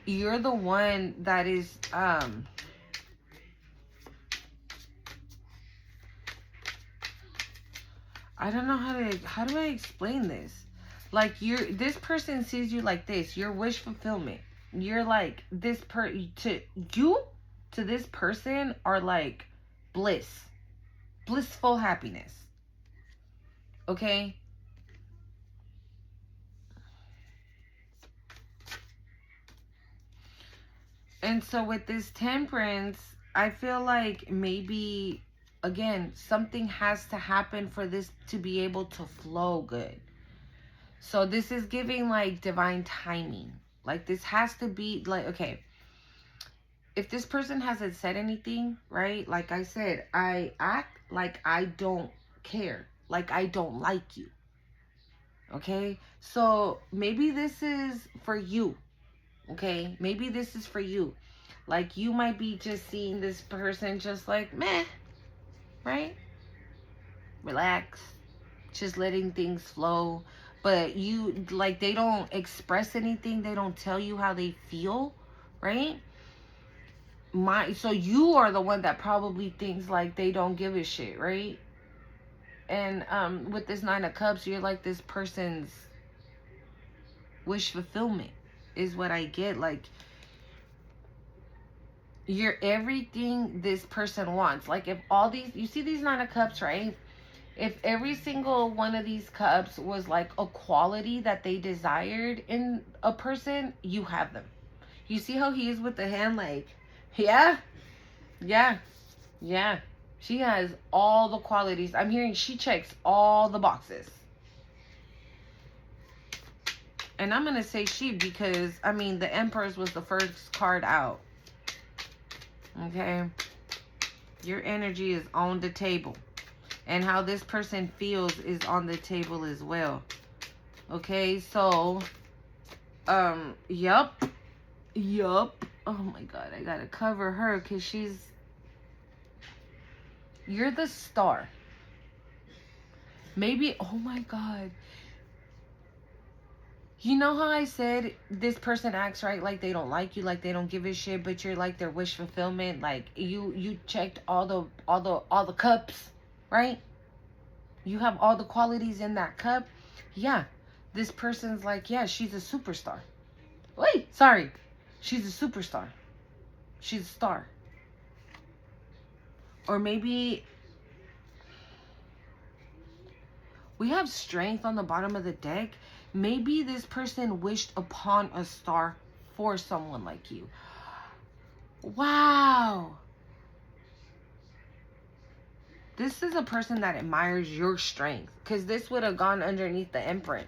you're the one that is I don't know how do I explain this? Like this person sees you like this. Your wish fulfillment. You're like to this person are like bliss. Blissful happiness. Okay? And so with this Temperance, I feel like maybe again something has to happen for this to be able to flow good. So this is giving like divine timing. Like this has to be like, okay, if this person hasn't said anything, right? Like I said, I act like I don't care. Like I don't like you. Okay? So maybe this is for you. Okay? Maybe this is for you. Like, you might be just seeing this person just like, meh, right? Relax. Just letting things flow. But you, like, they don't express anything. They don't tell you how they feel, right? So you are the one that probably thinks like they don't give a shit, right? And with this Nine of Cups, you're like this person's wish fulfillment is what I get. Like, you're everything this person wants. Like, if all these, you see these Nine of Cups, right? If every single one of these cups was like a quality that they desired in a person, you have them. You see how he is with the hand, like, yeah, yeah, yeah. She has all the qualities. I'm hearing she checks all the boxes. And I'm going to say she because, I mean, the Empress was the first card out. Okay? Your energy is on the table. And how this person feels is on the table as well. Okay? So, yup. Oh my God, I got to cover her because you're the star. Maybe, oh my God. You know how I said this person acts right, like they don't like you, like they don't give a shit, but you're like their wish fulfillment, like you checked all the cups, right? You have all the qualities in that cup. Yeah. This person's like, yeah, she's a superstar. Wait, sorry. She's a superstar. She's a star. Or maybe we have strength on the bottom of the deck. Maybe this person wished upon a star for someone like you. Wow. This is a person that admires your strength. Because this would have gone underneath the Empress.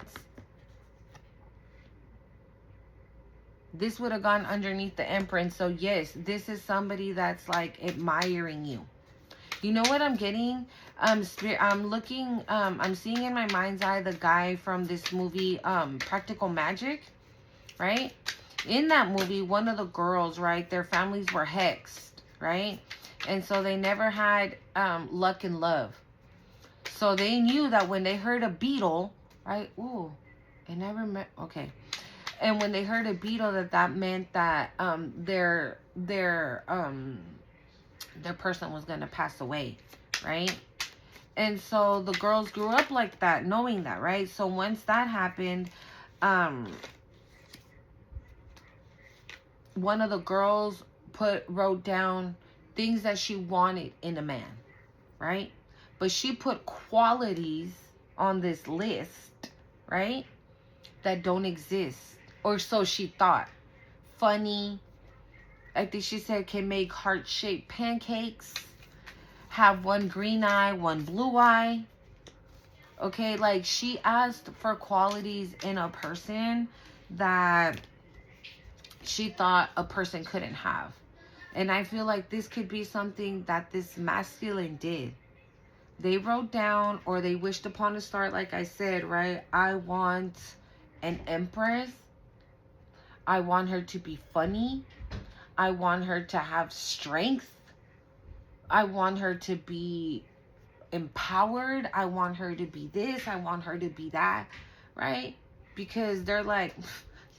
This would have gone underneath the Empress. So yes, this is somebody that's like admiring you. You know what I'm getting? I'm looking, I'm seeing in my mind's eye the guy from this movie, Practical Magic, right? In that movie, one of the girls, right, their families were hexed, right? And so they never had luck and love. So they knew that when they heard a beetle, right? Ooh, I never met, okay. And when they heard a beetle, that meant that their person was going to pass away, right? And so the girls grew up like that, knowing that, right? So once that happened, one of the girls wrote down things that she wanted in a man, right? But she put qualities on this list, right, that don't exist, or so she thought. Funny, I think she said can make heart-shaped pancakes, have one green eye, one blue eye. Okay, like she asked for qualities in a person that she thought a person couldn't have. And I feel like this could be something that this masculine did. They wrote down, or they wished upon a star, like I said, right? I want an Empress. I want her to be funny. I want her to have strength. I want her to be empowered. I want her to be this. I want her to be that, right? Because they're like,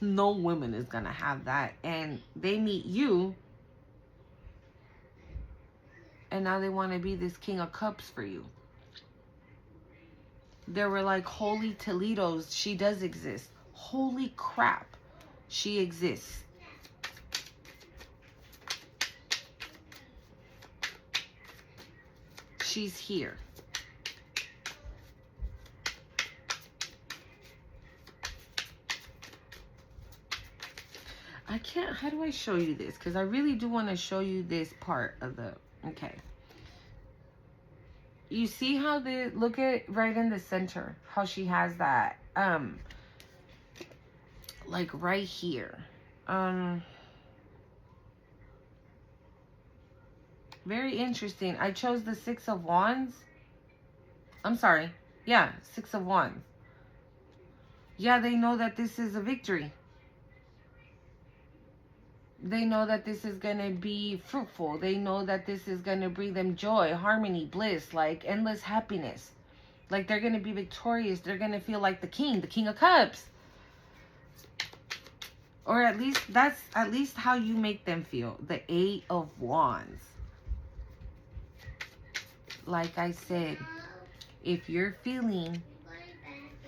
no woman is going to have that. And they meet you, and now they want to be this King of Cups for you. There were like holy Toledos. She does exist. Holy crap. She exists. She's here. I can't, how do I show you this? Because I really do want to show you this part of the, okay. You see how look at right in the center, how she has that, like right here. Very interesting. I chose the Six of Wands. I'm sorry. Yeah, Six of Wands. Yeah, they know that this is a victory. They know that this is going to be fruitful. They know that this is going to bring them joy, harmony, bliss, like endless happiness. Like they're going to be victorious. They're going to feel like the king of cups. Or at least that's at least how you make them feel. The 8 of Wands. Like I said, if you're feeling,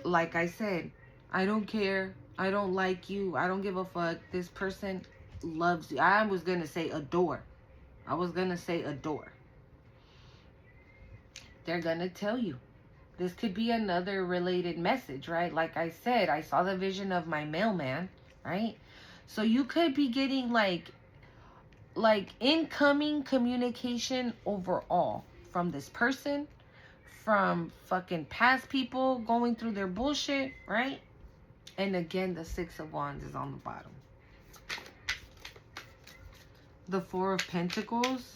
like I said, I don't care, I don't like you, I don't give a fuck, this person loves you. I was going to say adore. I was going to say adore. They're going to tell you. This could be another related message, right? Like I said, I saw the vision of my mailman, right? So you could be getting like incoming communication overall from this person, from fucking past people going through their bullshit, right? And again, the 6 of Wands is on the bottom. The 4 of Pentacles.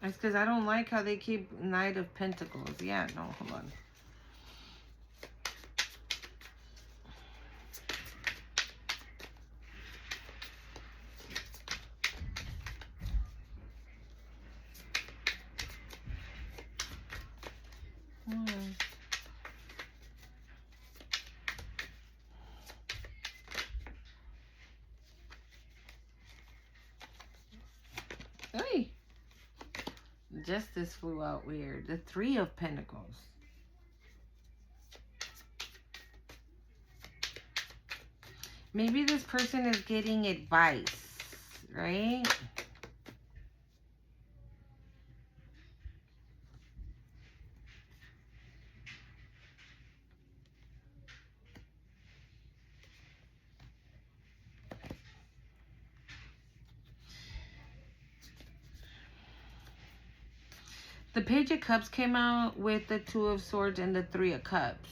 That's because I don't like how they keep Knight of Pentacles. Yeah, no, hold on. Hey, Justice flew out weird. The 3 of Pentacles. Maybe this person is getting advice, right? The Page of Cups came out with the 2 of Swords and the 3 of Cups.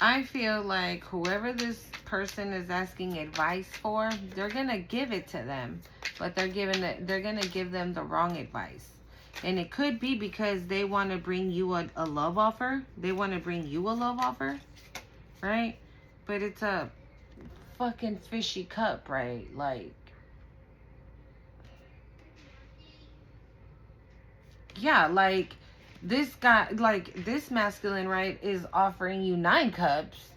I feel like whoever this person is asking advice for, they're gonna give it to them, but they're gonna give them the wrong advice. And it could be because they want to bring you a love offer. They want to bring you a love offer, right? But it's a fucking fishy cup, right? Like, yeah, like this guy, like this masculine, right, is offering you 9 cups,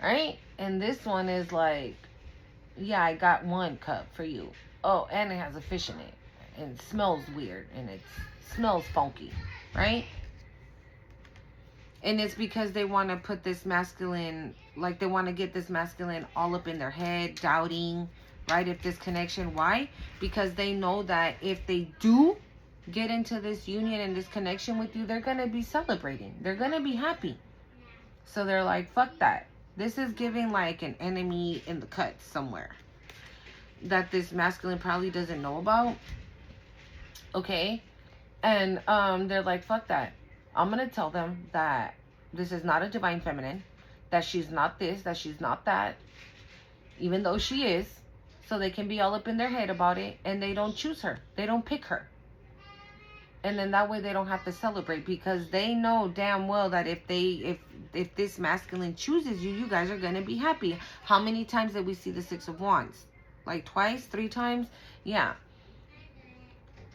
right? And this one is like, yeah, I got 1 cup for you. Oh, and it has a fish in it. And it smells weird. And it smells funky, right? And it's because they want to put this masculine, like they want to get this masculine all up in their head, doubting, right? If this connection, why? Because they know that if they do get into this union and this connection with you, they're going to be celebrating. They're going to be happy. So they're like, fuck that. This is giving like an enemy in the cut somewhere that this masculine probably doesn't know about. Okay? And they're like, fuck that. I'm going to tell them that this is not a divine feminine, that she's not this, that she's not that, even though she is. So they can be all up in their head about it, and they don't choose her. They don't pick her. And then that way they don't have to celebrate, because they know damn well that if this masculine chooses you, you guys are going to be happy. How many times did we see the 6 of Wands? Like twice, 3 times? Yeah.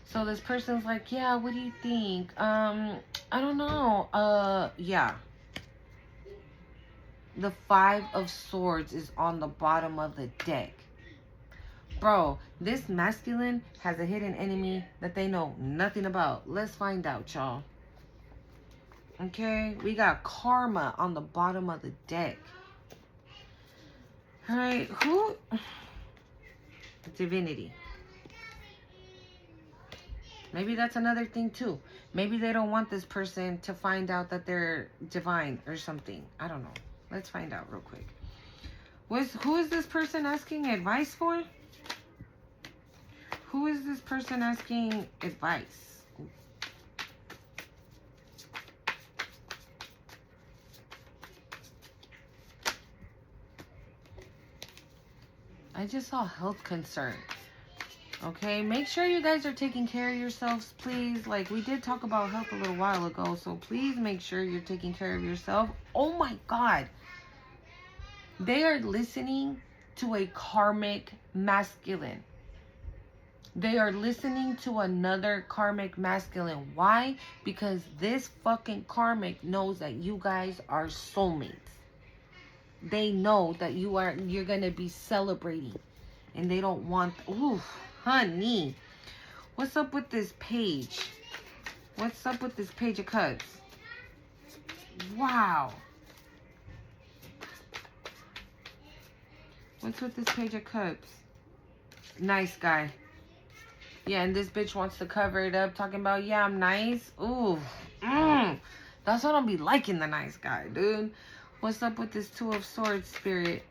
So this person's like, yeah, what do you think? I don't know. Yeah. The 5 of Swords is on the bottom of the deck. Bro, this masculine has a hidden enemy that they know nothing about. Let's find out, y'all. Okay, we got Karma on the bottom of the deck. All right, who? Divinity. Maybe that's another thing too. Maybe they don't want this person to find out that they're divine or something. I don't know. Let's find out real quick. Who is this person asking advice for? Who is this person asking advice? I just saw health concerns. Okay, make sure you guys are taking care of yourselves, please. Like, we did talk about health a little while ago, so please make sure you're taking care of yourself. Oh my God. They are listening to a karmic masculine. They are listening to another karmic masculine. Why? Because this fucking karmic knows that you guys are soulmates. They know that you're gonna be celebrating, and they don't want. Ooh, honey, what's up with this page? What's up with this page of cups? Wow. What's with this page of cups? Nice guy. Yeah, and this bitch wants to cover it up, talking about, yeah, I'm nice. Ooh, that's what I don't be liking, the nice guy, dude. What's up with this Two of Swords spirit?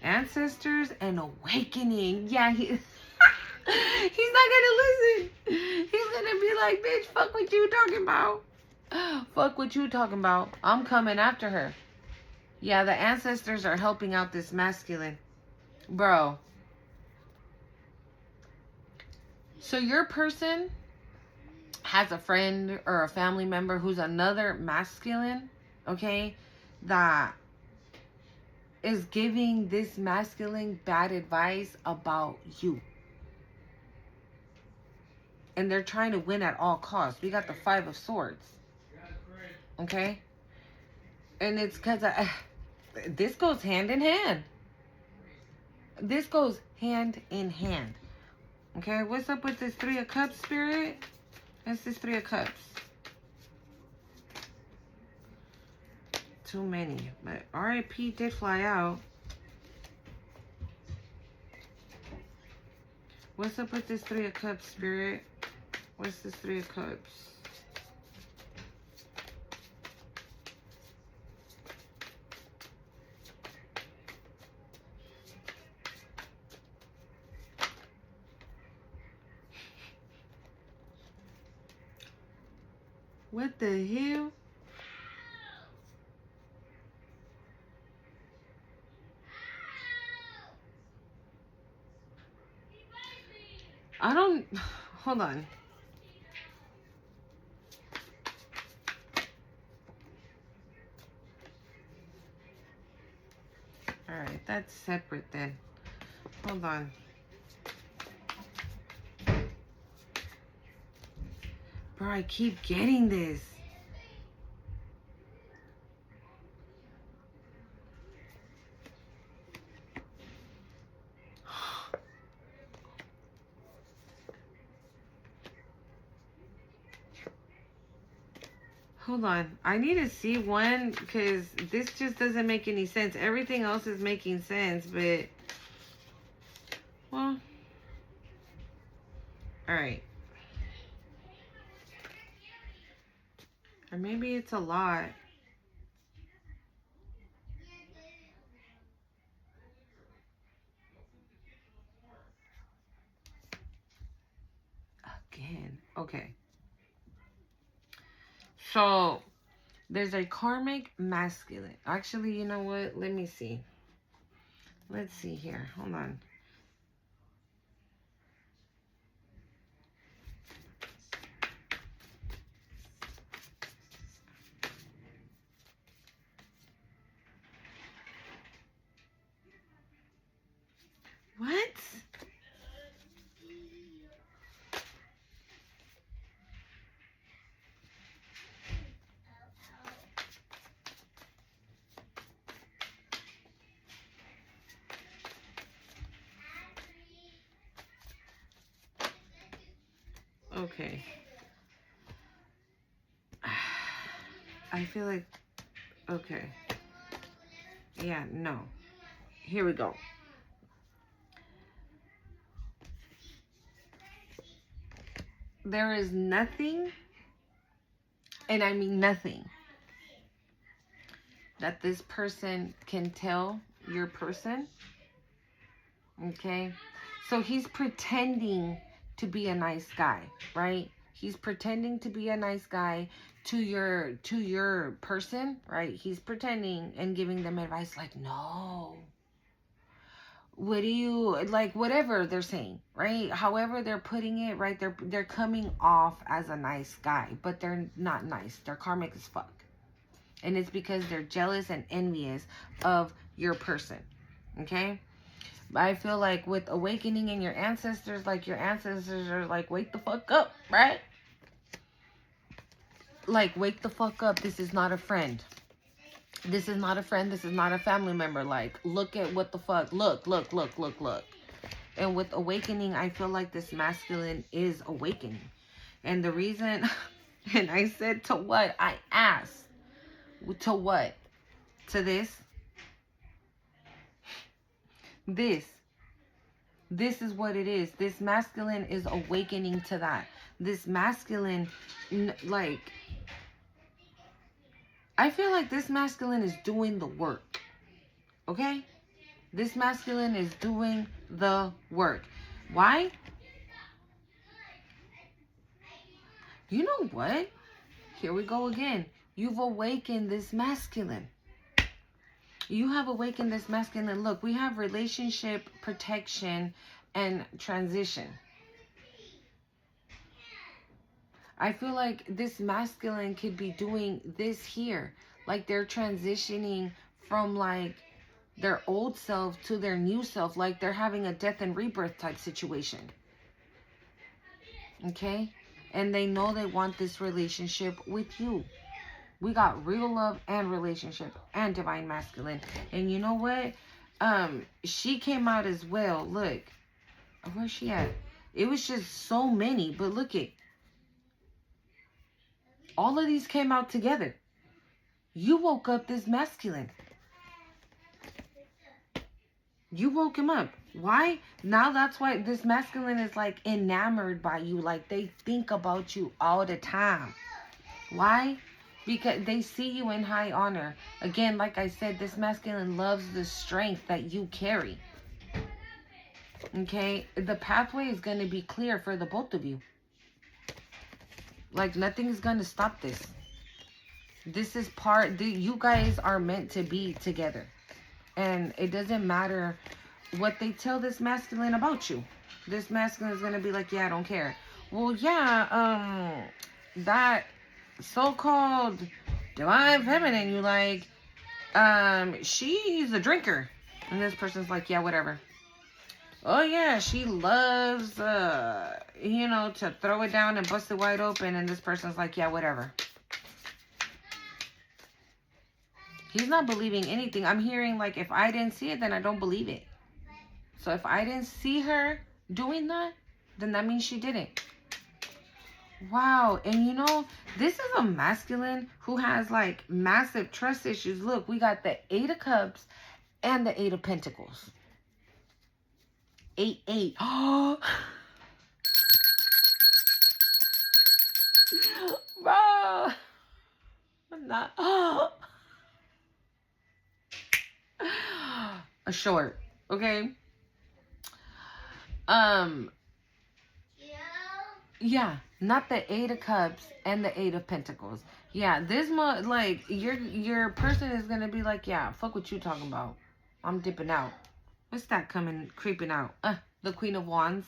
Ancestors and awakening. Yeah, he's not gonna listen. He's gonna be like, bitch, fuck what you talking about. Fuck what you talking about. I'm coming after her. Yeah, the ancestors are helping out this masculine. Bro. So your person has a friend or a family member who's another masculine, okay, that is giving this masculine bad advice about you. And they're trying to win at all costs. We got the Five of Swords. Okay? And it's because this goes hand in hand. This goes hand in hand. Okay, what's up with this Three of Cups spirit? That's this Three of Cups. Too many. But RIP did fly out. What's up with this Three of Cups spirit? What's this Three of Cups? What the hell? I don't... Hold on. Alright, that's separate then. Hold on. Bro, I keep getting this. Hold on. I need to see one because this just doesn't make any sense. Everything else is making sense, but... Well... Alright. Or maybe it's a lot. Again. Okay. So, there's a karmic masculine. Actually, you know what? Let me see. Let's see here. Hold on. What? Okay. I feel like... Okay. Yeah, no. Here we go. There is nothing, and I mean nothing, that this person can tell your person. Okay? So he's pretending to be a nice guy, right? He's pretending to be a nice guy to your person, right? He's pretending and giving them advice like, no. What do you like, whatever they're saying, right? However they're putting it, right? They're coming off as a nice guy, but they're not nice. They're karmic as fuck. And it's because they're jealous and envious of your person. Okay? I feel like with awakening in your ancestors, like your ancestors are like, wake the fuck up, right? Like, wake the fuck up. This is not a friend. This is not a friend. This is not a family member. Like, look at what the fuck. Look. And with awakening, I feel like this masculine is awakening. And the reason, and I said to what? I asked. To what? To this? This is what it is. This masculine is awakening to that. This masculine, like, I feel like this masculine is doing the work. Okay? This masculine is doing the work. Why? You know what? Here we go again. You've awakened this masculine. You have awakened this masculine. Look, we have relationship, protection, and transition. I feel like this masculine could be doing this here. Like they're transitioning from like their old self to their new self. Like they're having a death and rebirth type situation. Okay? And they know they want this relationship with you. We got real love and relationship and divine masculine. And you know what? She came out as well. Look. Where's she at? It was just so many. But look it. All of these came out together. You woke up this masculine. You woke him up. Why? Now that's why this masculine is like enamored by you. Like they think about you all the time. Why? Because they see you in high honor. Again, like I said, this masculine loves the strength that you carry. Okay? The pathway is going to be clear for the both of you. Like nothing is going to stop this. This is you guys are meant to be together. And it doesn't matter what they tell this masculine about you. This masculine is going to be like, yeah, I don't care. Well, yeah, that so-called divine feminine you like, she's a drinker. And this person's like, yeah, whatever. Oh yeah, she loves to throw it down and bust it wide open. And this person's like, yeah, whatever. He's not believing anything. I'm hearing like, if I didn't see it, then I don't believe it. So if I didn't see her doing that, then that means she didn't. Wow. And you know, this is a masculine who has like massive trust issues. Look, we got the 8 of Cups and the 8 of Pentacles. 8. Oh, bro. I'm not. Oh. A short. Okay. Yeah, not the 8 of Cups and the 8 of Pentacles. Yeah, this like your person is gonna be like, yeah, fuck what you talking about. I'm dipping out. What's that creeping out? The Queen of Wands.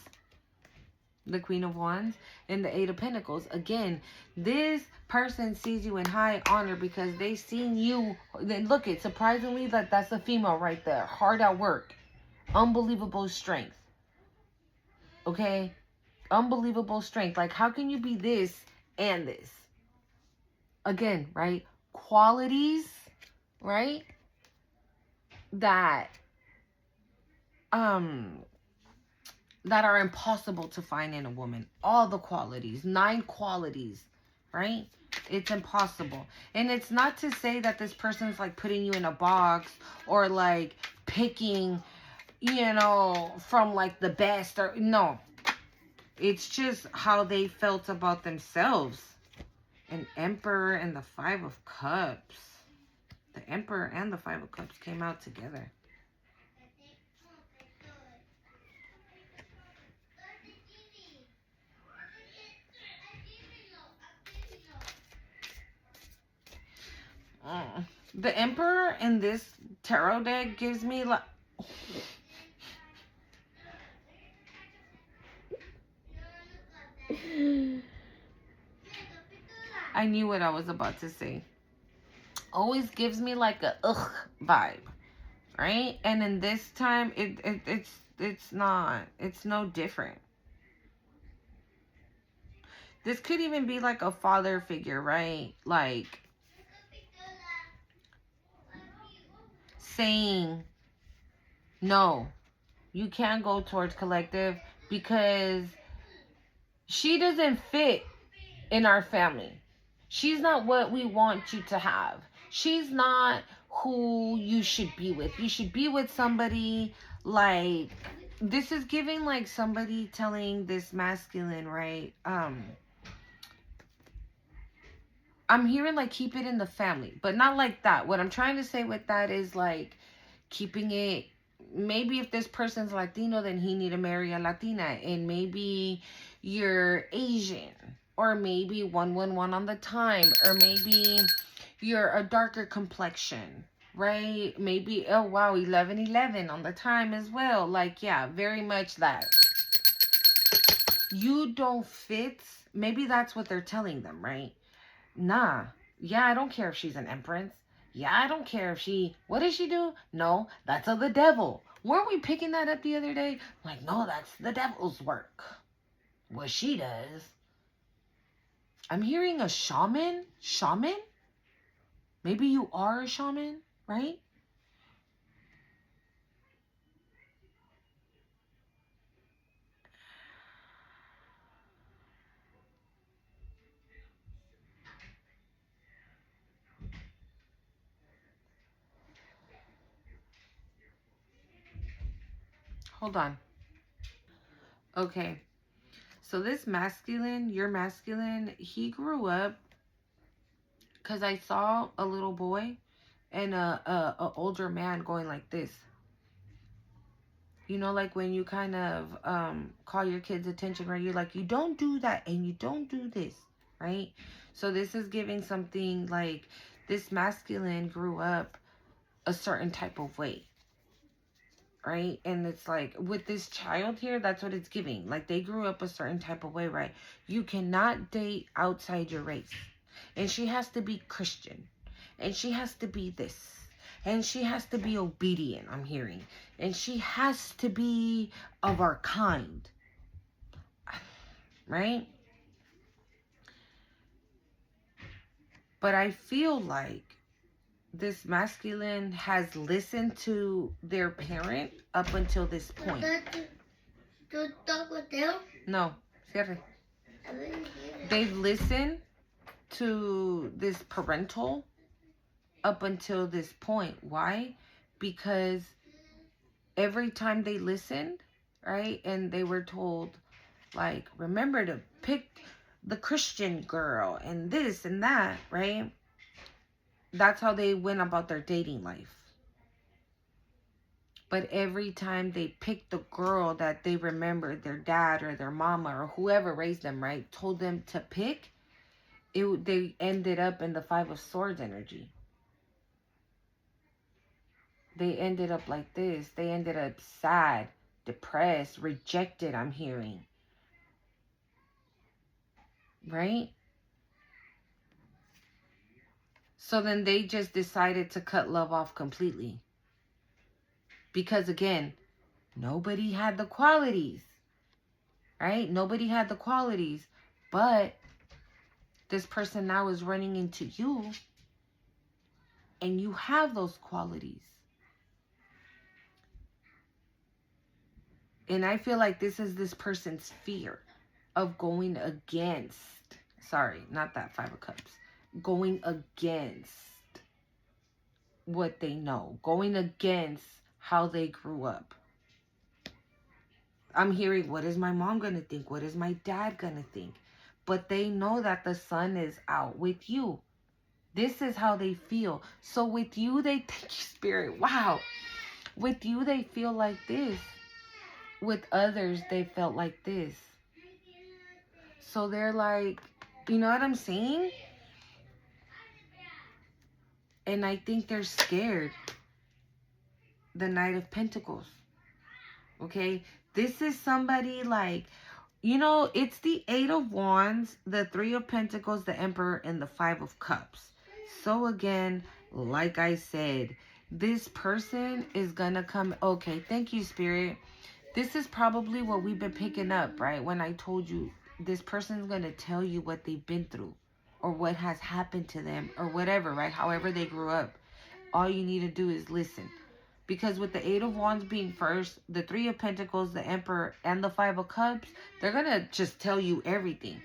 The Queen of Wands and the 8 of Pentacles. Again, this person sees you in high honor because they seen you. Then look it, surprisingly, that's a female right there. Hard at work. Unbelievable strength. Okay? Unbelievable strength. Like, how can you be this and this? Again, right? Qualities, right? That are impossible to find in a woman. All the qualities. 9 qualities, right? It's impossible. And it's not to say that this person's like putting you in a box or like picking, from like the best or no. It's just how they felt about themselves. An Emperor and the 5 of Cups. The Emperor and the 5 of Cups came out together. The Emperor in this tarot deck gives me like... I knew what I was about to say. Always gives me like a ugh vibe, right? And in this time, it's not. It's no different. This could even be like a father figure, right? Like saying, no, you can't go towards collective because she doesn't fit in our family. She's not what we want you to have. She's not who you should be with. You should be with somebody like, this is giving like somebody telling this masculine, right? I'm hearing like keep it in the family, but not like that. What I'm trying to say with that is like keeping it, maybe if this person's Latino, then he need to marry a Latina, and maybe you're Asian, or maybe 111 on the time, or maybe you're a darker complexion, right? Maybe, oh wow, 1111 on the time as well. Like, yeah, very much that. You don't fit. Maybe that's what they're telling them, right? Nah. Yeah, I don't care if she's an empress. Yeah, I don't care if she... What does she do? No, that's of the devil. Weren't we picking that up the other day? Like, no, that's the devil's work. What she does. I'm hearing a shaman. Shaman? Maybe you are a shaman, right? Hold on. Okay. So this masculine, your masculine, he grew up because I saw a little boy and a older man going like this. You know, like when you kind of call your kids' attention, right? You're like, you don't do that and you don't do this, right? So this is giving something like this masculine grew up a certain type of way, right? And it's like with this child here, that's what it's giving. Like they grew up a certain type of way, right? You cannot date outside your race. And she has to be Christian. And she has to be this. And she has to be obedient, I'm hearing. And she has to be of our kind. Right? But I feel like this masculine has listened to their parent up until this point. To talk with them? No, cierre. They've listened to this parental up until this point. Why? Because every time they listened, right, and they were told, like, remember to pick the Christian girl and this and that, right? That's how they went about their dating life. But every time they picked the girl that they remembered their dad or their mama or whoever raised them, right, told them to pick, they ended up in the Five of Swords energy. They ended up like this. They ended up sad, depressed, rejected, I'm hearing. Right? So then they just decided to cut love off completely. Because again, nobody had the qualities. Right? Nobody had the qualities. But this person now is running into you. And you have those qualities. And I feel like this is this person's fear of going against, sorry, not that Five of Cups, going against what they know, going against how they grew up. I'm hearing, what is my mom going to think? What is my dad going to think? But they know that the sun is out with you. This is how they feel. So with you, they thank you, Spirit. Wow. With you, they feel like this. With others, they felt like this. So they're like, you know what I'm saying? And I think they're scared. The Knight of Pentacles. Okay? This is somebody like, you know, it's the Eight of Wands, the Three of Pentacles, the Emperor, and the Five of Cups. So again, like I said, this person is gonna come. Okay, thank you, Spirit. This is probably what we've been picking up, right? When I told you this person's gonna tell you what they've been through or what has happened to them or whatever, right? However they grew up. All you need to do is listen. Because with the Eight of Wands being first, the Three of Pentacles, the Emperor, and the Five of Cups, they're going to just tell you everything.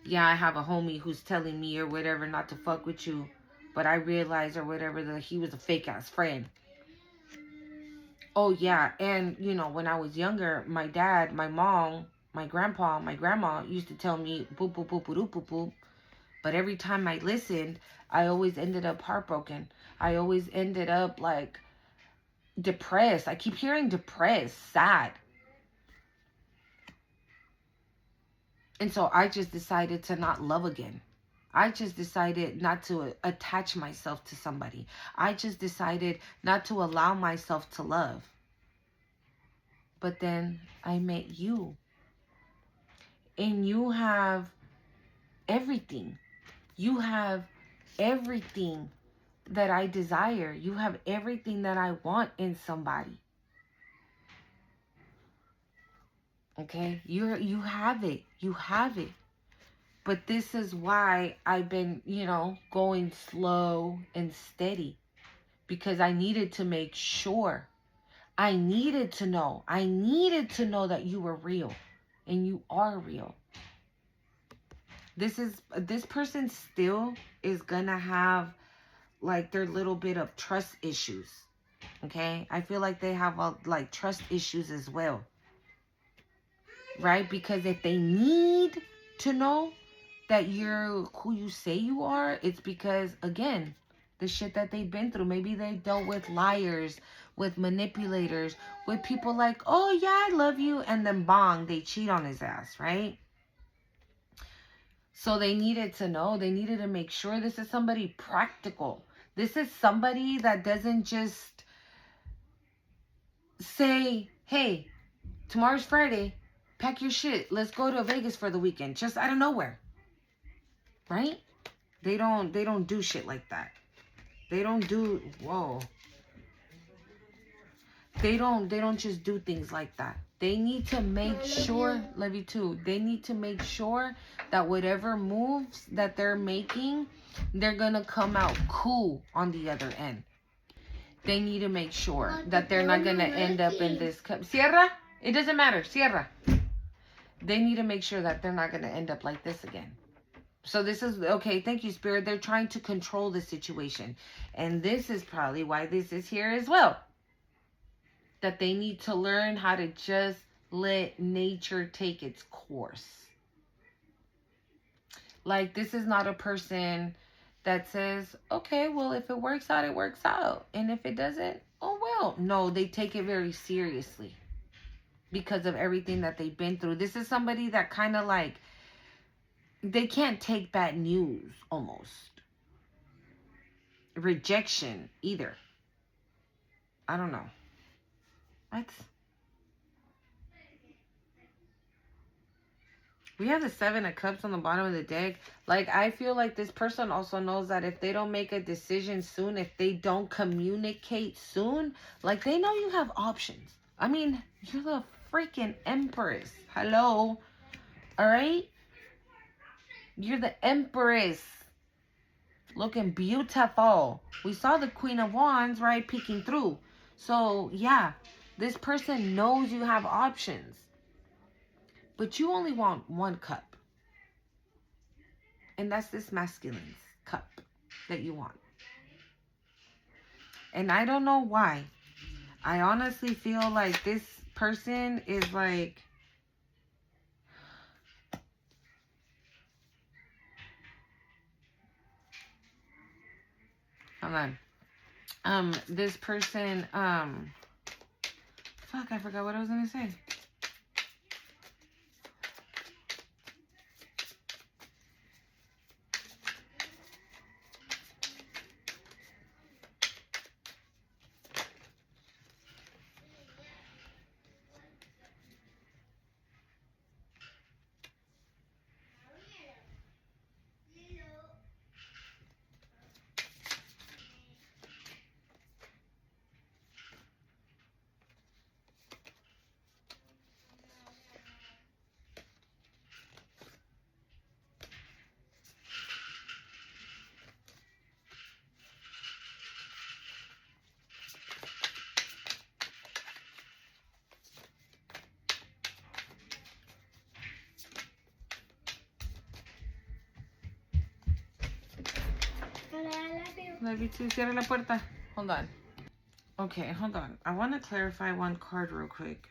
Yeah, I have a homie who's telling me or whatever not to fuck with you. But I realized or whatever that he was a fake ass friend. Oh, yeah. And, you know, when I was younger, my dad, my mom, my grandpa, my grandma used to tell me boop, boop, boop, boop, boop, boop. But every time I listened, I always ended up heartbroken. I always ended up like depressed. I keep hearing depressed, sad. And so I just decided to not love again. I just decided not to attach myself to somebody. I just decided not to allow myself to love. But then I met you. And you have everything. You have everything that I desire. You have everything that I want in somebody. Okay? You have it. You have it. But this is why I've been, you know, going slow and steady. Because I needed to make sure. I needed to know. I needed to know that you were real. And you are real. This person still is gonna have like their little bit of trust issues. Okay? I feel like they have like trust issues as well. Right? Because if they need to know that you're who you say you are, it's because, again, the shit that they've been through. Maybe they dealt with liars, with manipulators, with people like, oh yeah, I love you, and then bong, they cheat on his ass, right? So they needed to know, they needed to make sure this is somebody practical. This is somebody that doesn't just say, hey, tomorrow's Friday, pack your shit, let's go to Vegas for the weekend, just out of nowhere. Right? They don't do shit like that. They don't do, whoa. They don't just do things like that. They need to make sure, love you too. They need to make sure that whatever moves that they're making, they're gonna come out cool on the other end. They need to make sure that they're not gonna end up in this cup. Sierra, it doesn't matter. Sierra. They need to make sure that they're not gonna end up like this again. So this is, okay, thank you, Spirit. They're trying to control the situation. And this is probably why this is here as well. That they need to learn how to just let nature take its course. Like, this is not a person that says, okay, well, if it works out, it works out. And if it doesn't, oh, well. No, they take it very seriously. Because of everything that they've been through. This is somebody that kind of like, they can't take bad news, almost. Rejection, either. I don't know. What? We have the Seven of Cups on the bottom of the deck. Like, I feel like this person also knows that if they don't make a decision soon, if they don't communicate soon, like, they know you have options. I mean, you're the freaking Empress. Hello? All right? You're the Empress. Looking beautiful. We saw the Queen of Wands, right, peeking through. So, yeah, this person knows you have options. But you only want one cup. And that's this masculine's cup that you want. And I don't know why. I honestly feel like this person is like... Hold on. This person, fuck, I forgot what I was going to say. Love you too. Cierra la puerta. Hold on. Okay, hold on. I want to clarify one card real quick.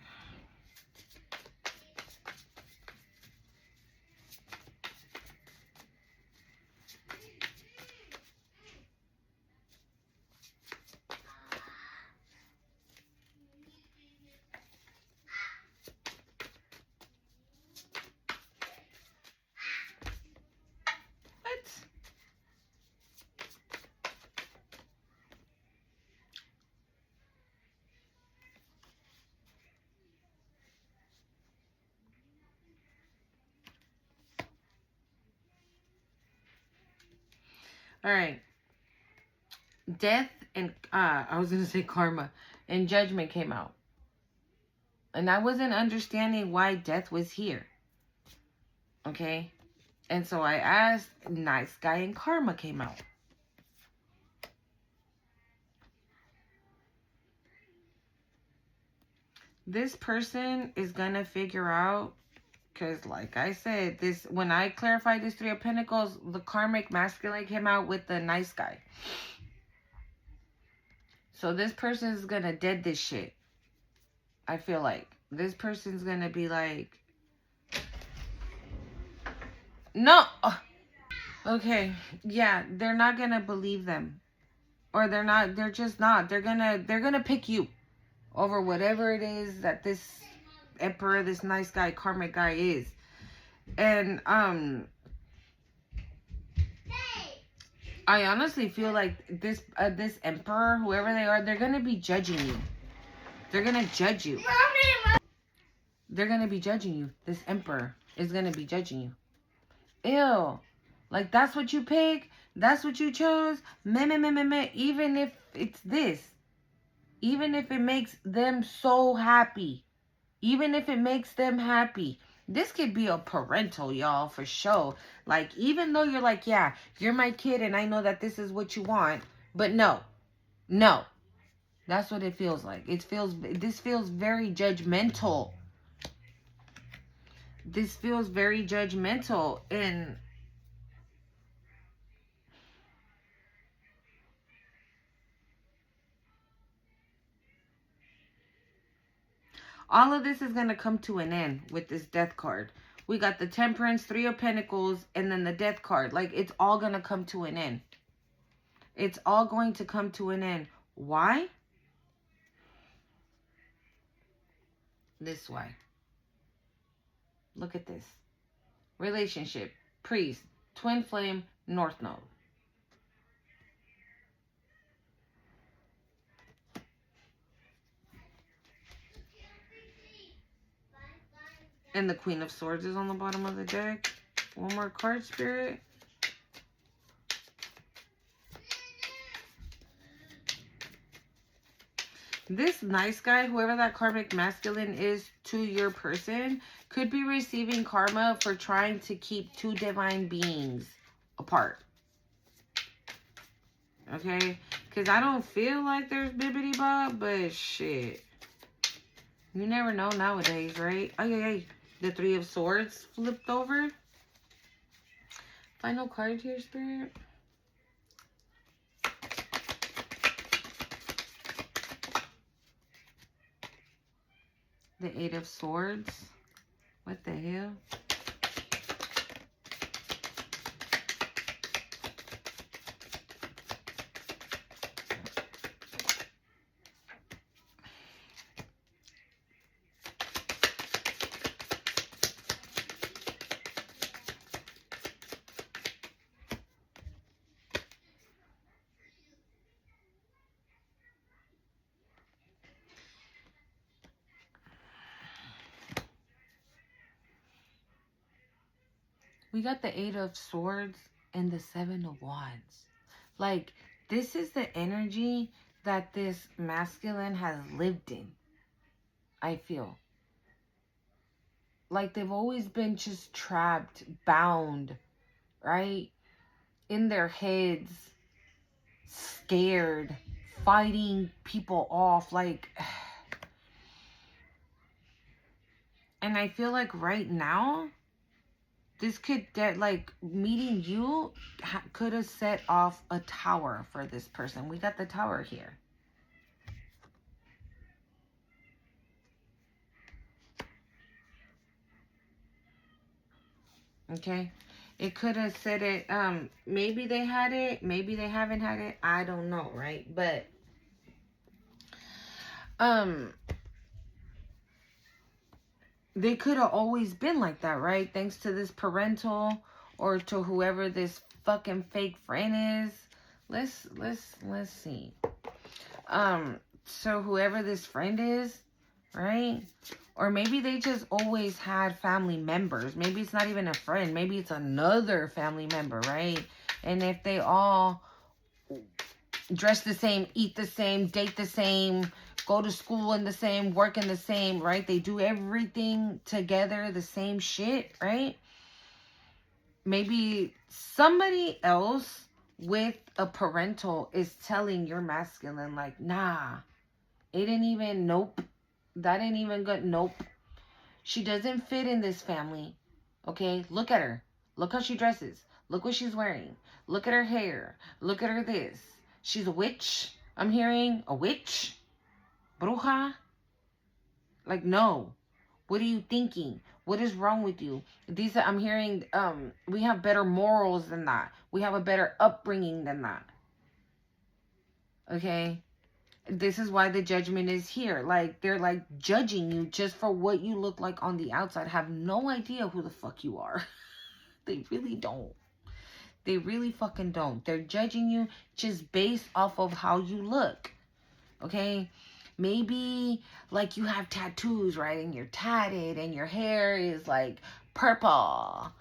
What? All right. Death and I was gonna say karma and judgment came out, and I wasn't understanding why death was here. Okay, and so I asked, nice guy and karma came out. This person is gonna figure out, because like I said, this, when I clarified this Three of Pentacles, the karmic masculine came out with the nice guy. So this person is gonna dead this shit. I feel like this person's gonna be like, no. Okay, yeah, they're not gonna believe them, or they're just not. They're gonna pick you over whatever it is that this emperor, this nice guy, karmic guy is. And I honestly feel like this emperor, whoever they are, they're gonna be judging you. They're gonna judge you. They're gonna be judging you. This emperor is gonna be judging you. Ew. Like, that's what you pick? That's what you chose? Meh. Even if it's this. Even if it makes them so happy. Even if it makes them happy. This could be a parental, y'all, for sure. Like, even though you're like, yeah, you're my kid and I know that this is what you want. But no. No. That's what it feels like. This feels very judgmental. This feels very judgmental. And all of this is going to come to an end with this death card. We got the Temperance, Three of Pentacles, and then the death card. Like, it's all going to come to an end. It's all going to come to an end. Why? This way. Look at this. Relationship. Priest. Twin flame. North node. And the Queen of Swords is on the bottom of the deck. One more card, Spirit. This nice guy, whoever that karmic masculine is to your person, could be receiving karma for trying to keep two divine beings apart. Okay? Because I don't feel like there's bibbity bob, but shit. You never know nowadays, right? Ay. The Three of Swords flipped over. Final card here, Spirit. The Eight of Swords. What the hell? We got the Eight of Swords and the Seven of Wands. Like, this is the energy that this masculine has lived in, I feel. Like, they've always been just trapped, bound, right? In their heads, scared, fighting people off. Like, and I feel like right now, This could, that, like, meeting you could have set off a tower for this person. We got the tower here. Okay. It could have said it, maybe they had it, maybe they haven't had it. I don't know, right? But, they could have always been like that, right? Thanks to this parental or to whoever this fucking fake friend is. Let's see. So whoever this friend is, right? Or maybe they just always had family members. Maybe it's not even a friend. Maybe it's another family member, right? And if they all dress the same, eat the same, date the same, go to school in the same, work in the same, right? They do everything together, the same shit, right? Maybe somebody else with a parental is telling your masculine, like, nah, it ain't even, nope. That ain't even good. Nope. She doesn't fit in this family. Okay? Look at her. Look how she dresses. Look what she's wearing. Look at her hair. Look at her this. She's a witch. I'm hearing a witch. Bruja. Like, no. What are you thinking? What is wrong with you? These I'm hearing, we have better morals than that. We have a better upbringing than that. Okay? This is why the judgment is here. Like, they're like judging you just for what you look like on the outside. Have no idea who the fuck you are. They really don't. They really fucking don't. They're judging you just based off of how you look. Okay? Maybe like you have tattoos, right? And you're tatted and your hair is like purple,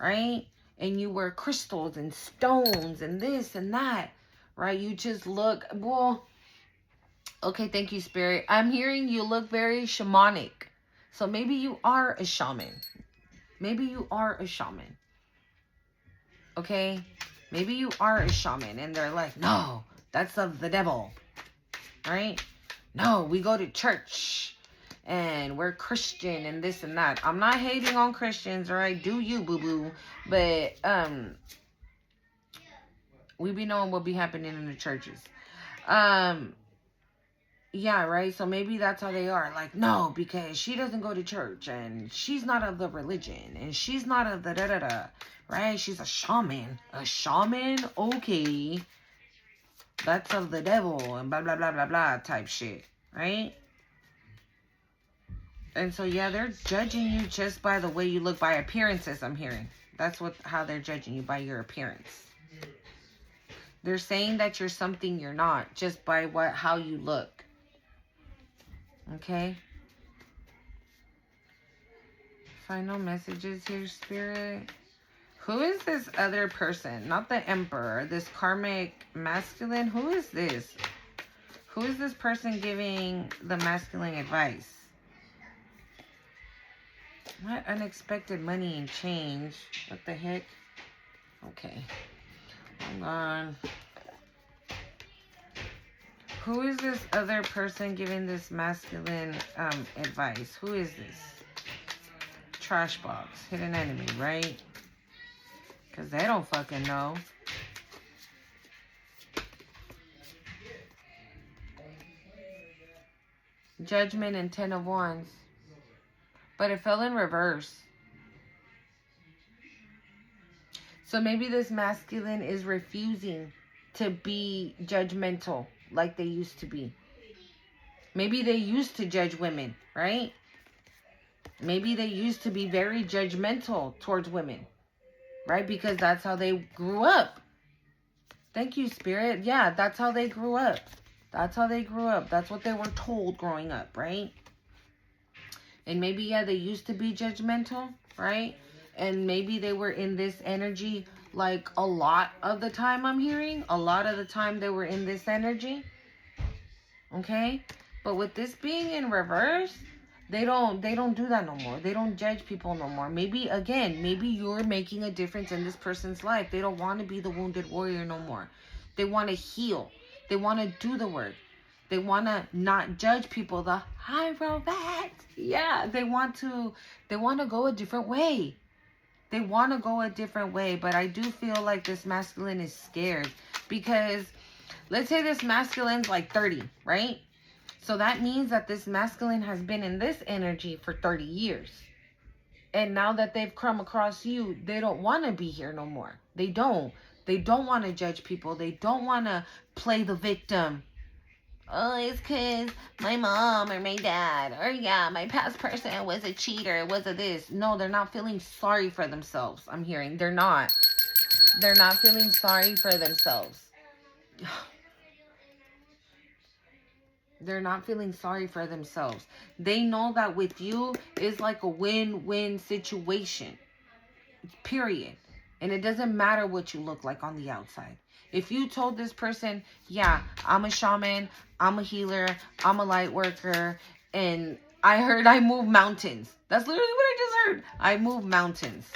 right? And you wear crystals and stones and this and that, right? You just look, well, okay, thank you, Spirit. I'm hearing you look very shamanic. So maybe you are a shaman. Maybe you are a shaman. Okay? Maybe you are a shaman. And they're like, no, that's of the devil. Right? No, we go to church. And we're Christian and this and that. I'm not hating on Christians, alright? Do you, boo-boo. But, we be knowing what be happening in the churches. Yeah, right? So maybe that's how they are. Like, no, because she doesn't go to church and she's not of the religion and she's not of the da-da-da, right? She's a shaman. A shaman? Okay. That's of the devil and blah, blah, blah, blah, blah type shit, right? And so, yeah, they're judging you just by the way you look, by appearances, I'm hearing. That's how they're judging you, by your appearance. They're saying that you're something you're not just by how you look. Okay. Final messages here, Spirit. Who is this other person? Not the Emperor. This karmic masculine. Who is this? Who is this person giving the masculine advice? What unexpected money and change? What the heck? Okay. Hold on. Who is this other person giving this masculine advice? Who is this? Trash box. Hidden enemy, right? Because they don't fucking know. Judgment and 10 of Wands. But it fell in reverse. So maybe this masculine is refusing to be judgmental like they used to be. Maybe they used to judge women, right? Maybe they used to be very judgmental towards women, right? Because that's how they grew up. Thank you, Spirit. Yeah, that's how they grew up. That's how they grew up. That's what they were told growing up, right? And maybe, yeah, they used to be judgmental, right? And maybe they were in this energy like a lot of the time, I'm hearing. A lot of the time they were in this energy. Okay? But with this being in reverse, they don't do that no more. They don't judge people no more. Maybe, again, maybe you're making a difference in this person's life. They don't want to be the wounded warrior no more. They want to heal. They want to do the work. They want to not judge people. The high robot. Yeah, they want to go a different way. They want to go a different way, but I do feel like this masculine is scared because let's say this masculine's like 30, right? So that means that this masculine has been in this energy for 30 years. And now that they've come across you, they don't want to be here no more. They don't. They don't want to judge people. They don't want to play the victim. Oh, it's because my mom or my dad or yeah, my past person was a cheater, was a this. No, they're not feeling sorry for themselves. I'm hearing they're not. They're not feeling sorry for themselves. They're not feeling sorry for themselves. They know that with you is like a win-win situation. Period. And it doesn't matter what you look like on the outside. If you told this person, yeah, I'm a shaman, I'm a healer, I'm a light worker, and I heard I move mountains. That's literally what I just heard. I move mountains.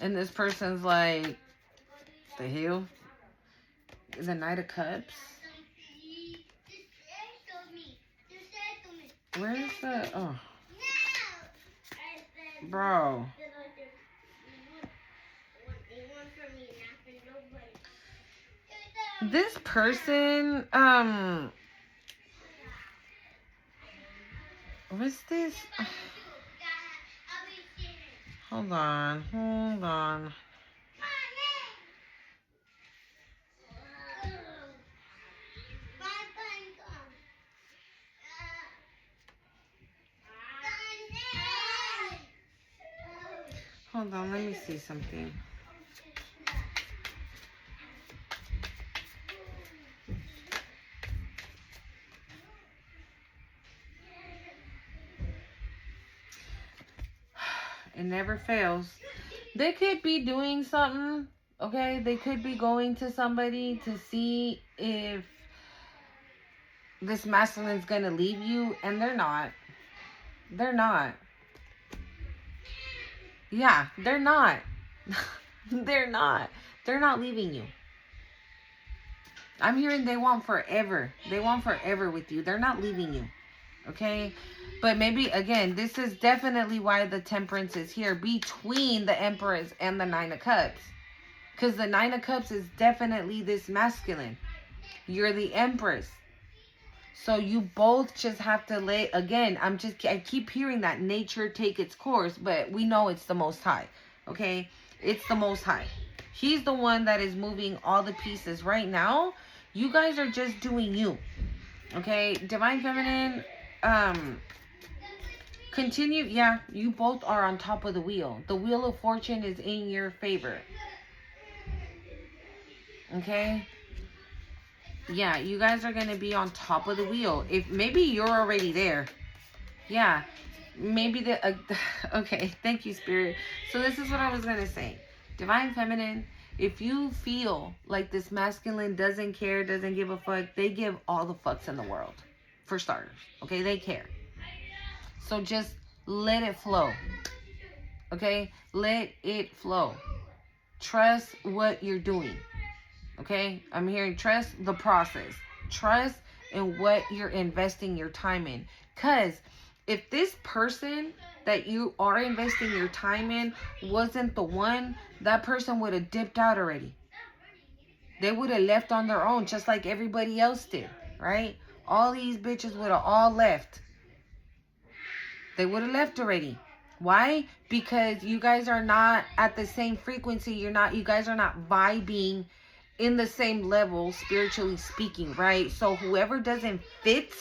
And this person's like, the hell? The Knight of Cups? Where's the... Oh. Bro. This person, what's this? Hold on. Hold on, let me see something. It never fails. They could be doing something, okay? They could be going to somebody to see if this masculine's gonna leave you, and they're not. They're not. Yeah, they're not. They're not. They're not leaving you. I'm hearing they want forever. They want forever with you. They're not leaving you. Okay? But maybe, again, this is definitely why the Temperance is here between the Empress and the Nine of Cups. Because the Nine of Cups is definitely this masculine. You're the Empress. So you both just have to lay, again, I keep hearing that nature take its course, but we know it's the Most High. Okay? It's the Most High. He's the one that is moving all the pieces right now. You guys are just doing you. Okay? Divine Feminine, continue. Yeah, you both are on top of the wheel. The Wheel of Fortune is in your favor. Okay? Yeah, you guys are going to be on top of the wheel. If maybe you're already there. Yeah. Maybe okay, thank you, Spirit. So this is what I was going to say. Divine Feminine, if you feel like this masculine doesn't care, doesn't give a fuck, they give all the fucks in the world. For starters. Okay, they care. So just let it flow. Okay? Let it flow. Trust what you're doing. Okay? I'm hearing trust the process. Trust in what you're investing your time in. Because if this person that you are investing your time in wasn't the one, that person would have dipped out already. They would have left on their own just like everybody else did. Right? All these bitches would have all left. They would have left already. Why? Because you guys are not at the same frequency. You guys are not vibing in the same level, spiritually speaking, right? So whoever doesn't fit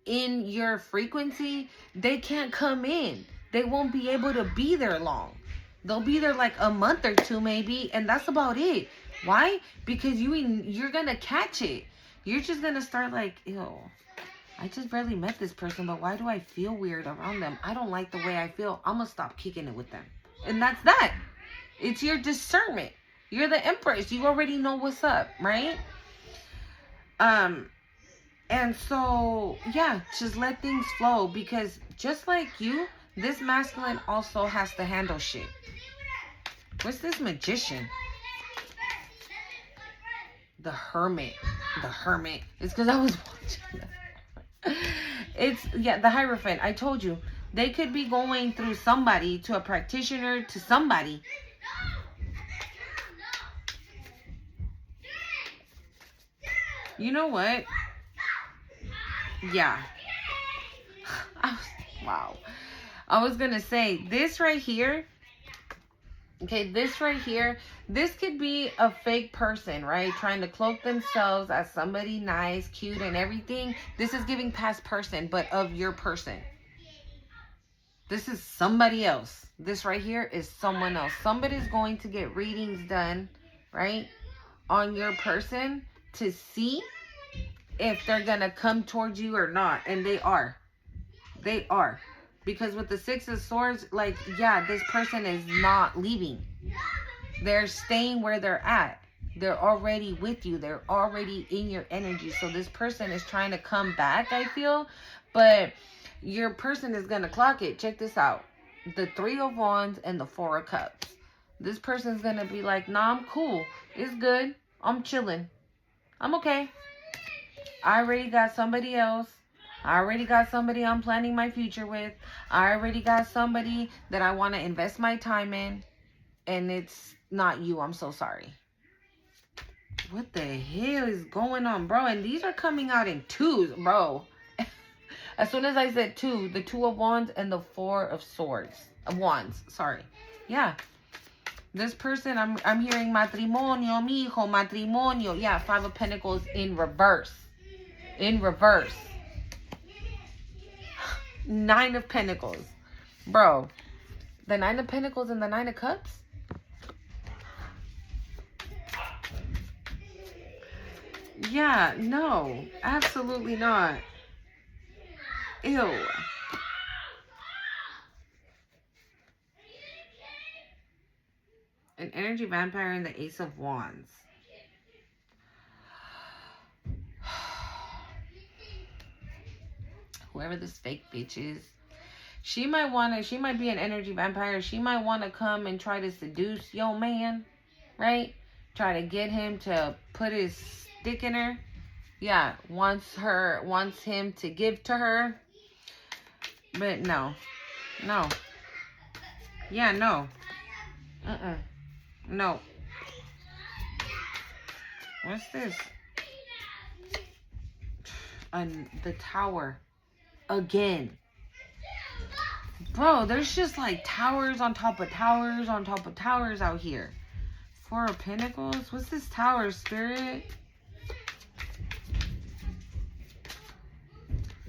in your frequency, they can't come in. They won't be able to be there long. They'll be there like a month or two maybe, and that's about it. Why? Because you're gonna catch it. You're just gonna start like, ew, I just barely met this person, but why do I feel weird around them? I don't like the way I feel. I'm gonna stop kicking it with them. And that's that. It's your discernment. You're the Empress. You already know what's up, right? And so, yeah, just let things flow. Because just like you, this masculine also has to handle shit. What's this Magician? The Hermit. The Hermit. It's because I was watching that. It's, yeah, the Hierophant. I told you. They could be going through somebody, to a practitioner, to somebody. You know what? Yeah. Wow. I was going to say, this right here, okay, this right here, this could be a fake person, right? Trying to cloak themselves as somebody nice, cute, and everything. This is giving past person, but of your person. This is somebody else. This right here is someone else. Somebody's going to get readings done, right, on your person to see if they're going to come towards you or not. And they are. They are. Because with the Six of Swords, like, yeah, this person is not leaving. They're staying where they're at. They're already with you. They're already in your energy. So this person is trying to come back, I feel. But your person is going to clock it. Check this out. The Three of Wands and the Four of Cups. This person's going to be like, nah, I'm cool. It's good. I'm chilling. I'm okay. I already got somebody else. I already got somebody I'm planning my future with. I already got somebody that I want to invest my time in. And it's not you. I'm so sorry. What the hell is going on, bro? And these are coming out in twos, bro. As soon as I said two, the Two of Wands and the Four of Swords. Wands, sorry. Yeah. This person, I'm hearing matrimonio, mijo, matrimonio. Yeah, Five of Pentacles in reverse. In reverse. Nine of Pentacles. Bro, the Nine of Pentacles and the Nine of Cups? Yeah, no. Absolutely not. Ew. An energy vampire and the Ace of Wands. Whoever this fake bitch is, she might be an energy vampire. She might want to come and try to seduce your man, right? Try to get him to put his stick in her. Yeah, wants him to give to her. But no. No. Yeah, no. No. What's this? The Tower. Again. Bro, there's just like towers on top of towers on top of towers out here. Four of Pentacles. What's this Tower, Spirit?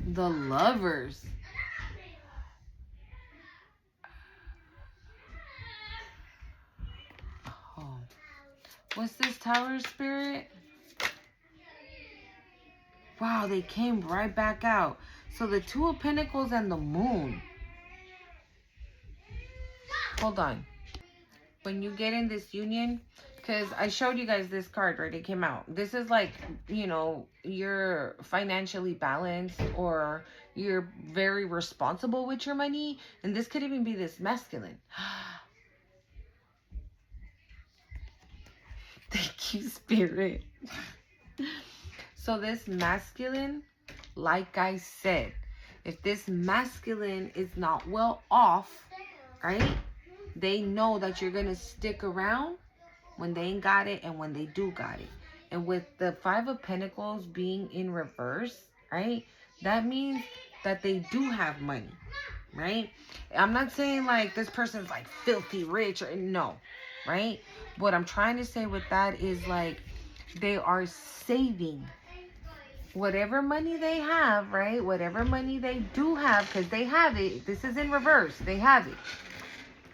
The Lovers. Oh. What's this Tower, Spirit? Wow, they came right back out. So the Two of Pentacles and the Moon. Hold on. When you get in this union, because I showed you guys this card, right? It came out. This is like, you know, you're financially balanced or you're very responsible with your money. And this could even be this masculine. Thank you, Spirit. So this masculine, like I said, if this masculine is not well off, right? They know that you're going to stick around when they ain't got it and when they do got it. And with the Five of Pentacles being in reverse, right? That means that they do have money, right? I'm not saying like this person's like filthy rich or no, right? What I'm trying to say with that is like they are saving whatever money they have, right? Whatever money they do have, because they have it. This is in reverse. They have it.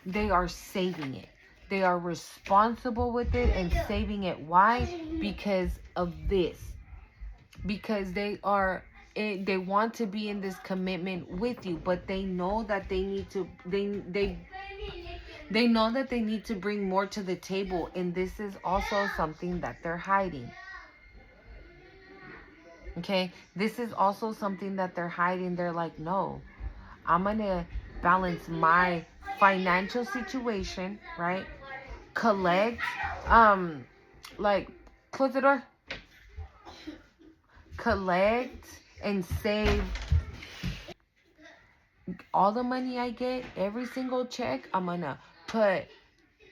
They are saving it. They are responsible with it and saving it. Why? Because of this. Because they want to be in this commitment with you, but they know that they need to, they know that they need to bring more to the table, and this is also something that they're hiding. Okay? This is also something that they're hiding. They're like, no, I'm going to balance my financial situation, right? Collect, like, close the door. Collect and save all the money I get, every single check, I'm gonna put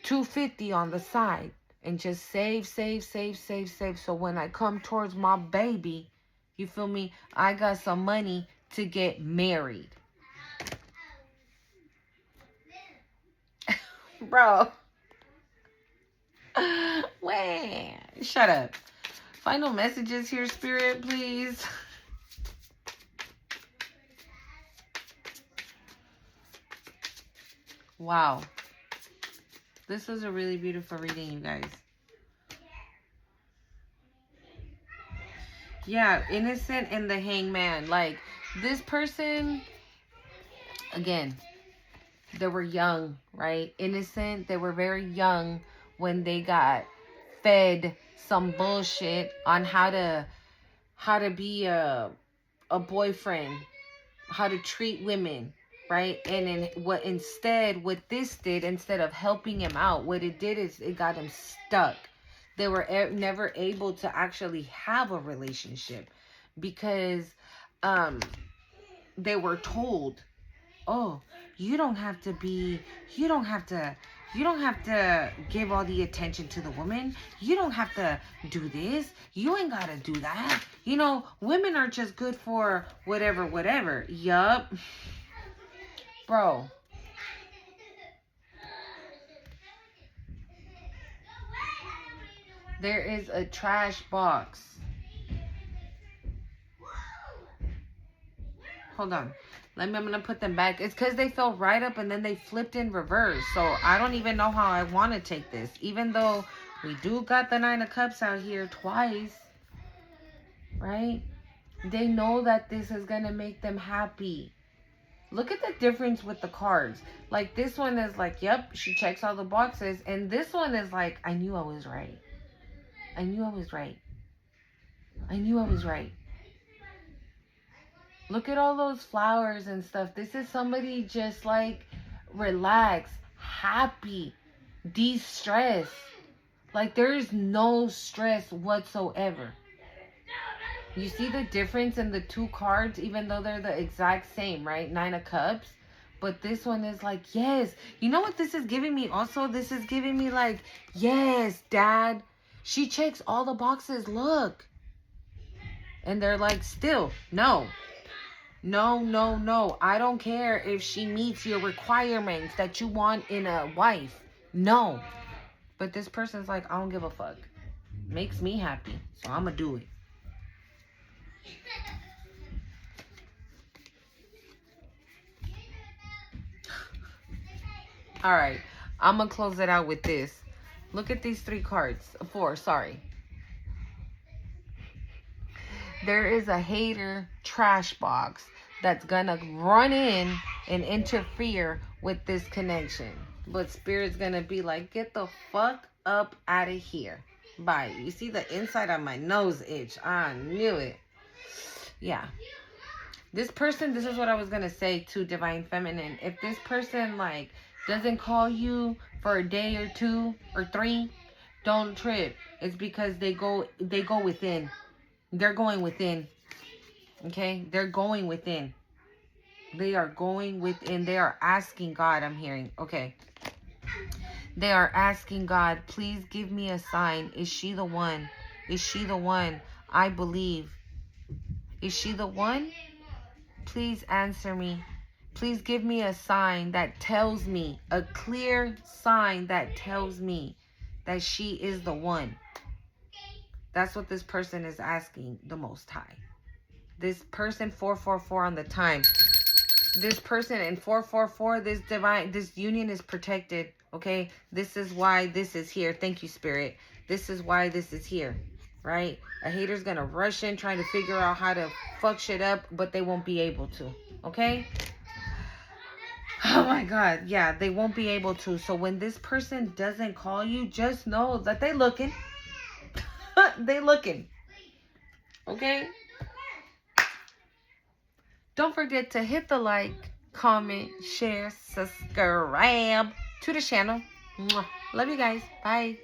$250 on the side and just save. So when I come towards my baby, you feel me? I got some money to get married. Bro. Wait. Shut up. Final messages here, Spirit, please. Wow. This was a really beautiful reading, you guys. Yeah, innocent and the hangman. Like, this person, again, they were young, right? Innocent. They were very young when they got fed some bullshit on how to be a boyfriend, how to treat women, right? And then what this did, instead of helping him out, what it did is it got him stuck. They were never able to actually have a relationship because they were told, oh, you don't have to give all the attention to the woman. You don't have to do this. You ain't got to do that. You know, women are just good for whatever. Yup. Bro. There is a trash box. Hold on. I'm going to put them back. It's because they fell right up and then they flipped in reverse. So I don't even know how I want to take this. Even though we do got the 9 of Cups out here twice. Right? They know that this is going to make them happy. Look at the difference with the cards. Like, this one is like, yep, she checks all the boxes. And this one is like, I knew I was right. I knew I was right. I knew I was right. Look at all those flowers and stuff. This is somebody just like relaxed, happy, de-stress. Like, there's no stress whatsoever. You see the difference in the two cards, even though they're the exact same, right? 9 of Cups. But this one is like, yes. You know what this is giving me also? This is giving me like, yes, Dad. She checks all the boxes. Look. And they're like, still, no. No. I don't care if she meets your requirements that you want in a wife. No. But this person's like, I don't give a fuck. Makes me happy. So I'm going to do it. All right. I'm going to close it out with this. Look at these 3 cards. 4, sorry. There is a hater trash box that's gonna run in and interfere with this connection. But Spirit's gonna be like, get the fuck up out of here. Bye. You see the inside of my nose itch. I knew it. Yeah. This person, this is what I was gonna say to Divine Feminine. If this person like doesn't call you for a day or 2 or 3, don't trip. It's because they go within. They're going within. Okay? They're going within. They are going within. They are asking God, I'm hearing. Okay. They are asking God, please give me a sign. Is she the one? Is she the one? I believe. Is she the one? Please answer me. Please give me a sign that tells me, a clear sign that tells me that she is the one. That's what this person is asking the Most High. This person, 444 on the time. This person in 444, this union is protected. Okay? This is why this is here. Thank you, Spirit. This is why this is here. Right? A hater's gonna rush in trying to figure out how to fuck shit up, but they won't be able to. Okay? Oh my God. Yeah, they won't be able to. So when this person doesn't call you, just know that they looking. They looking. Okay? Don't forget to hit the like, comment, share, subscribe to the channel. Mwah. Love you guys. Bye.